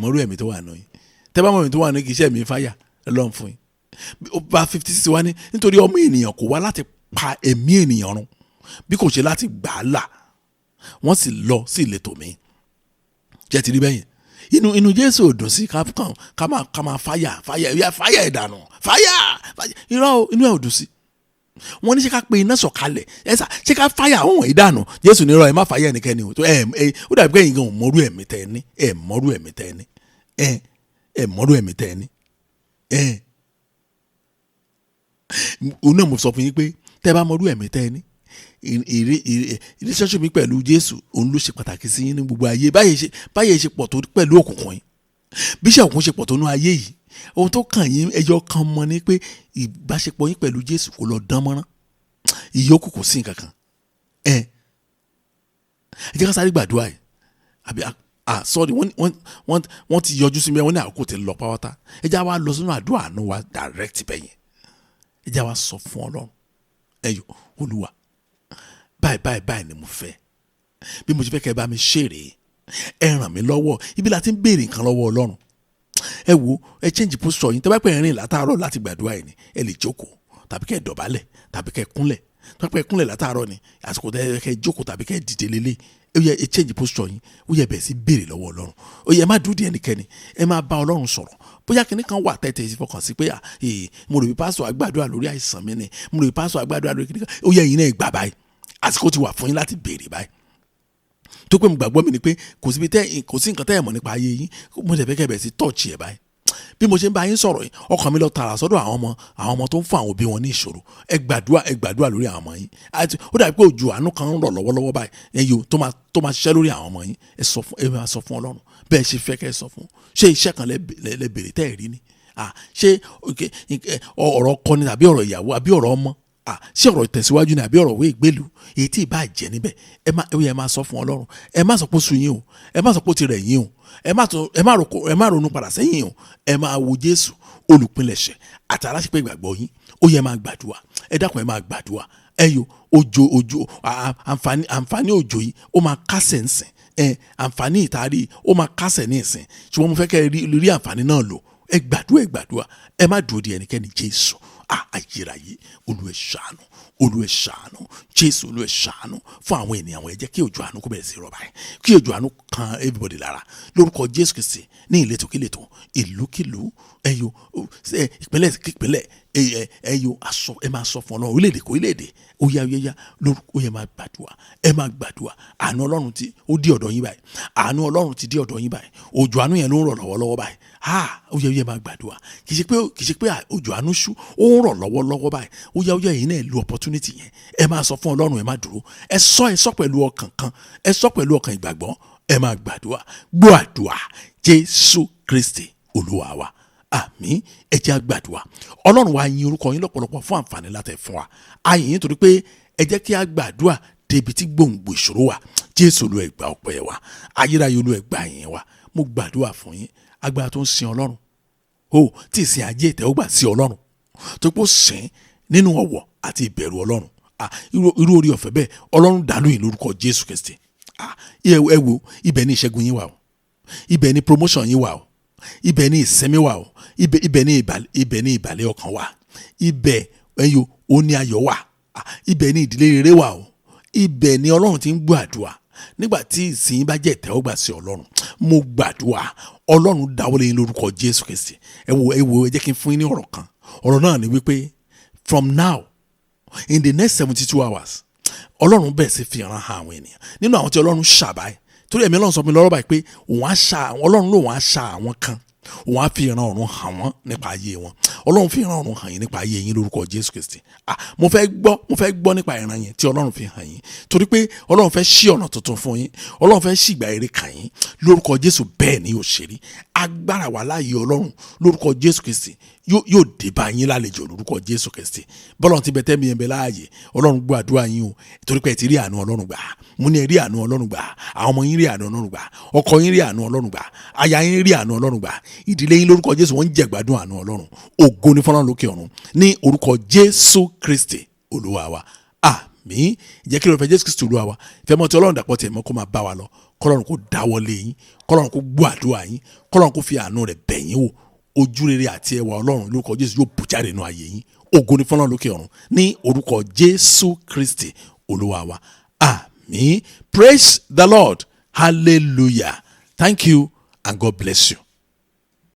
mọ irú ẹ̀mí tó wà nínú yín. Tẹ́ bá mọ ẹ̀mí tó wà nínú yín kì í ṣe ẹ̀mí fáyà lọ́n fún yín. Verse 56 wá ní nítorí ọmọ ènìyàn kò wá láti pa ẹ̀mí ènìyàn run bí kò ṣe láti gbà á là. Wọ́n sì lọ sí ìletò mi. Jẹ́ ti rí bẹ́yìn. Inú Jésù ò dùn sí ká máa fáyà ìdànù fáyà irọ́ inú ẹ̀ ò dùn sí. Wọ́n ní ṣé ká pe iná sọ̀kalẹ̀ ṣé ká fáyà àwọn ìdànù. Jésù ní irọ́ ẹ má fáyà ẹnikẹ́ni o. Ó dàbí kẹ́yìn gan mọ́rú ẹ̀mí tẹ́ ẹ ní mọ́rú ẹ̀mí tẹ́ ẹ ní mọ́rú ẹ̀mí tẹ́ ẹ ní. Òun náà mo sọ fún yín pé tẹ́ bá mọ́rú ẹ̀mí tẹ́ ẹ ní ìrẹsọ́sọ́ mi pẹ̀lú Jésù òun ló ṣe pàtàkì sí yín ní gbogbo ayé báyìí ṣe pọ̀ tó pẹ̀lú òkùnkùn yín bí ṣe òkùnkùn ṣe pọ̀ tó nú ayé yìí ohun tó kàn yín ẹyọ kan mọ̀ ni pé ìbáṣepọ̀ yín pẹ̀lú Jésù kò lọ dán mọ́rán ìyókù kò sí nǹkan kan ẹ jẹ́ ká sáré gbàdúrà yìí àbí sorry wọ́n ti yọjú sí mi wọ́n ní àkókò ti lọ pátá ẹ jẹ́ wá lọ sínú àdúrà àánú wa direct bẹ́yẹn ẹ jẹ́ wá sọ fún Ọlọ́run ẹ̀yọ́ Olúwa báyìí ni mo fẹ́ bí mo ṣe fẹ́ kẹ́ bá mi ṣeré ẹ ràn mí lọ́wọ́ ibi la ti ń béèrè nǹkan lọ́wọ́ Ọlọ́run ẹ wo ẹ change posture yín tẹ́ bá pẹ́ rìn látàárọ̀ láti gbàdúrà yìí ni ẹ lè jókòó tàbí kẹ́ dọ̀bálẹ̀ tàbí kẹ́ kúnlẹ̀ tọ́ pẹ́ kúnlẹ̀ látàárọ̀ ni àsìkò tẹ́ kẹ́ jókòó tàbí kẹ́ dìde lélẹ̀ ó yẹ ẹ change posture yín ó yẹ bẹ̀rẹ̀ sí béèrè lọ́wọ́ Ọlọ́run ó yẹ ẹ má dúró di ẹnikẹ́ni ẹ má bá Ọlọ́run sọ̀rọ̀ bóyá kìnnì kan wà tẹ́tẹ́ ìfọkàn sí pé mo rò bí pásítọ̀ àgbàdúrà lórí àìsàn mi ni mo rò bí pásítọ̀ àgbàdúrà lórí kìnnì kan ó yẹ ẹ̀yin náà gbà báyìí àsìkò ti wà fún yín láti béèrè báyìí tó pé mo gbàgbọ́ mi ni pé kò sí nǹkan tẹ́ ẹ̀ mọ̀ nípa ayé yín mo ṣe fẹ́ kẹ́ bẹ̀rẹ̀ sí tọ́ọ̀chì ẹ̀ báyìí bí mo ṣe ń bá yín sọ̀rọ̀ yìí ọkàn mi lọ tààrà sọ́dọ̀ àwọn ọmọ tó ń fún àwọn òbí wọn ní ìṣòro ẹ gbàdúrà lórí àwọn ọmọ yín ó dàbí pé òjò àánú kan ń rọ̀ lọ́wọ́lọ́wọ́ báyìí ẹyọ tó máa ṣiṣẹ́ lórí àwọn ọmọ yín ẹ máa sọ fún Ọlọ́run bẹ́ẹ̀ ṣe fẹ́ kẹ́ ẹ sọ fún ṣé iṣẹ́ kan lẹ bèrè tẹ́ ẹ̀ rí ni ṣé ọ̀rọ̀ ọkọ ni àbí ọ̀rọ̀ ìyàwó àbí ọ̀rọ̀ ọmọ ṣé ọ̀rọ̀ ìtẹ̀síwájú ni àbí ọ̀rọ̀ òwe ìgbélu èyí tí ì bá jẹ́ níbẹ̀ ẹ máa sọ fún Ọlọ́run ẹ má sọ pé ó sú yín o ẹ má sọ pé ó ti rẹ̀ yín o ẹ má ronú padà sẹ́yìn o ẹ máa wo Jésù olùpilẹ̀ṣẹ̀ àti aláṣepẹ̀ ìgbàgbọ́ yín ó yẹ máa gbàdúrà ẹ dákun ẹ máa gbàdúrà ẹ yo òjò àǹfààní òjò yìí ó máa kásẹ̀ ń sìn àǹfààní ìtarí ó máa kásẹ̀ ní ìsìn ṣùgbọ́n mo fẹ́ kẹ́ ẹ rí àǹfààní náà lò ẹ gbàdúrà ẹ má dúró di ẹnikẹ́ni Jésù ayérayé Olúwa ṣàánú Jésù Olúwa ṣàánú fún àwọn ènìyàn wọn ẹ jẹ́ kí òjò àánú kó bẹ̀rẹ̀ sí rọ̀ báyìí kí òjò àánú kan everybody lára lórúkọ Jésù Kristi ní ìletò kíletò ìlúkìlú ẹyọ ìpínlẹ̀ kípínlẹ̀ ẹyọ ẹ máa sọ fún Ọlọ́run orílẹ̀-èdè kó orílẹ̀-èdè ó yá lórúkọ ẹ máa gbàdúrà àánú Ọlọ́run tí ó dí ọ̀dọ̀ yín báyìí àánú Ọlọ́run ti dí ọ̀dọ̀ yín báyìí òjò àánú yẹn ló ń rọ̀ lọ́wọ́lọ́wọ́ báyìí ó yẹ máa gbàdúrà kì í ṣe pé òjò àánú ṣú ó ń rọ̀ lọ́wọ́lọ́wọ́ báyìí ó yẹ yìí náà lu opportunity yẹn ẹ máa sọ fún Ọlọ́run ẹ má dúró ẹ sọ pẹ̀lú ọkàn kan ẹ sọ pẹ̀lú ọkàn ìgbàgbọ́ ẹ máa gbàdúrà gbọ́ àdúrà Jésù Kristi Olúwa wa àmín ẹ jẹ́ àgbàdúrà Ọlọ́run wa yin orúkọ yín lọ́pọ̀lọpọ̀ fún àǹfààní láti fún wa àyìn yín torí pé ẹ jẹ́ kí a gbàdúrà débi tí gbòǹgbò ìṣòro wà Jésù Olúwa ẹ gbà ọpẹ́ wa ayérayé Olúwa ẹ gbà yín wa mo gbàdúrà fún yín agbára tó ń sin Ọlọ́run tí ìsìn ajé ìtẹ́wọ́gbà sí Ọlọ́run tó pọ̀ sìn nínú ọ̀wọ̀ àti ìbẹ̀rù Ọlọ́run irú orí ọ̀fẹ́ bẹ́ẹ̀ Ọlọ́run dàlú yín lórúkọ Jésù Kristi ẹ wo ibẹ̀ ni ìṣẹ́gun yín wà o ibẹ̀ ni promotion yín wà o ibẹ̀ ni ìsinmi wà o ibẹ̀ ni ìbàlẹ̀ ọkàn wà ibẹ̀ ẹyọ ó ní ayọ̀ wà ibẹ̀ ni ìdílé rere wà o ibẹ̀ ni Ọlọ́run ti ń gbọ́ àdúrà nígbà tí ìsìn bá jẹ́ ìtẹ́wọ́gbà sí Ọlọ́run mo gbàdúrà Ọlọ́run dáwọ́lé yín lórúkọ Jésù Kristi ẹ wo ẹ jẹ́ kí n fún yín ní ọ̀rọ̀ kan ọ̀rọ̀ náà ni wípé from now in the next 72 hours Ọlọ́run bẹ̀rẹ̀ sí fi hàn àwọn ènìyàn nínú àwọn tí Ọlọ́run ṣàbáyé torí ẹ̀mí Ọlọ́run sọ mi lọ́rọ̀ báyìí pé Ọlọ́run lòun á ṣà àwọn kan òun á fi ìran ọ̀run hàn wọ́n nípa ayé wọn Ọlọ́run fi ìran ọ̀run hàn yín nípa ayé yín lórúkọ Jésù Kristi. Mo fẹ́ gbọ́ nípa ìran yẹn tí Ọlọ́run fi hàn yín, torí pé Ọlọ́run fẹ́ ṣí ọ̀nà tuntun fún yín, Ọlọ́run fẹ́ ṣí ìgbà ire kàn yín lórúkọ Jésù. Bẹ́ẹ̀ ni yóò ṣe rí. Agbára wà láàyè Ọlọ́run lórúkọ Jésù Kristi yóò dé bá yín lálejò lórúkọ Jésù Kristi. bọ́lọ̀ ti bẹ̀tẹ́ mi ẹ̀bẹ̀ láàyè, Ọlọ́run gbọ́ àdúrà yín o, torí pé ẹ ti rí àánú Ọlọ́run gbà. Mo ní ẹ rí àánú Ọlọ́run gbà, àwọn ọmọ yín rí àánú Ọlọ́run gbà, ọkọ yín rí àánú Ọlọ́run gbà, aya yín rí àánú Ọlọ́run gbà, ìdílé yín lórúkọ Jésù wọ́n ń jẹ̀gbádùn àánú Ọlọ́run. Ògo ni fọ́lọ́run lókè ọ̀run ní orúkọ Jésù Kristi Olúwa wa. Àmín. Jẹ́ kí ló fẹ́ Jésù Kristi Olúwa wa, ìfẹ́ mọ́ ti Ọlọ́run dàpọ̀ tẹ̀ mọ́ kó máa bá wa lọ. Kọ́lọ́run kó dáwọ́lé yín, Kọ́lọ́run kó gbọ́ àdúrà yín, Kọ́lọ́run kó fi àánú rẹ̀ bẹ̀ yín wò. Ojú rere àti ẹwà Ọlọ́run lórúkọ Jésù yóò bù jáde nínú ayé yín. Ògo ni fọ́lọ́run lókè ọ̀run ní orúkọ Jésù Kristi Olúwa wa. Àmín. Praise the Lord. Hallelujah. Thank you and God bless you.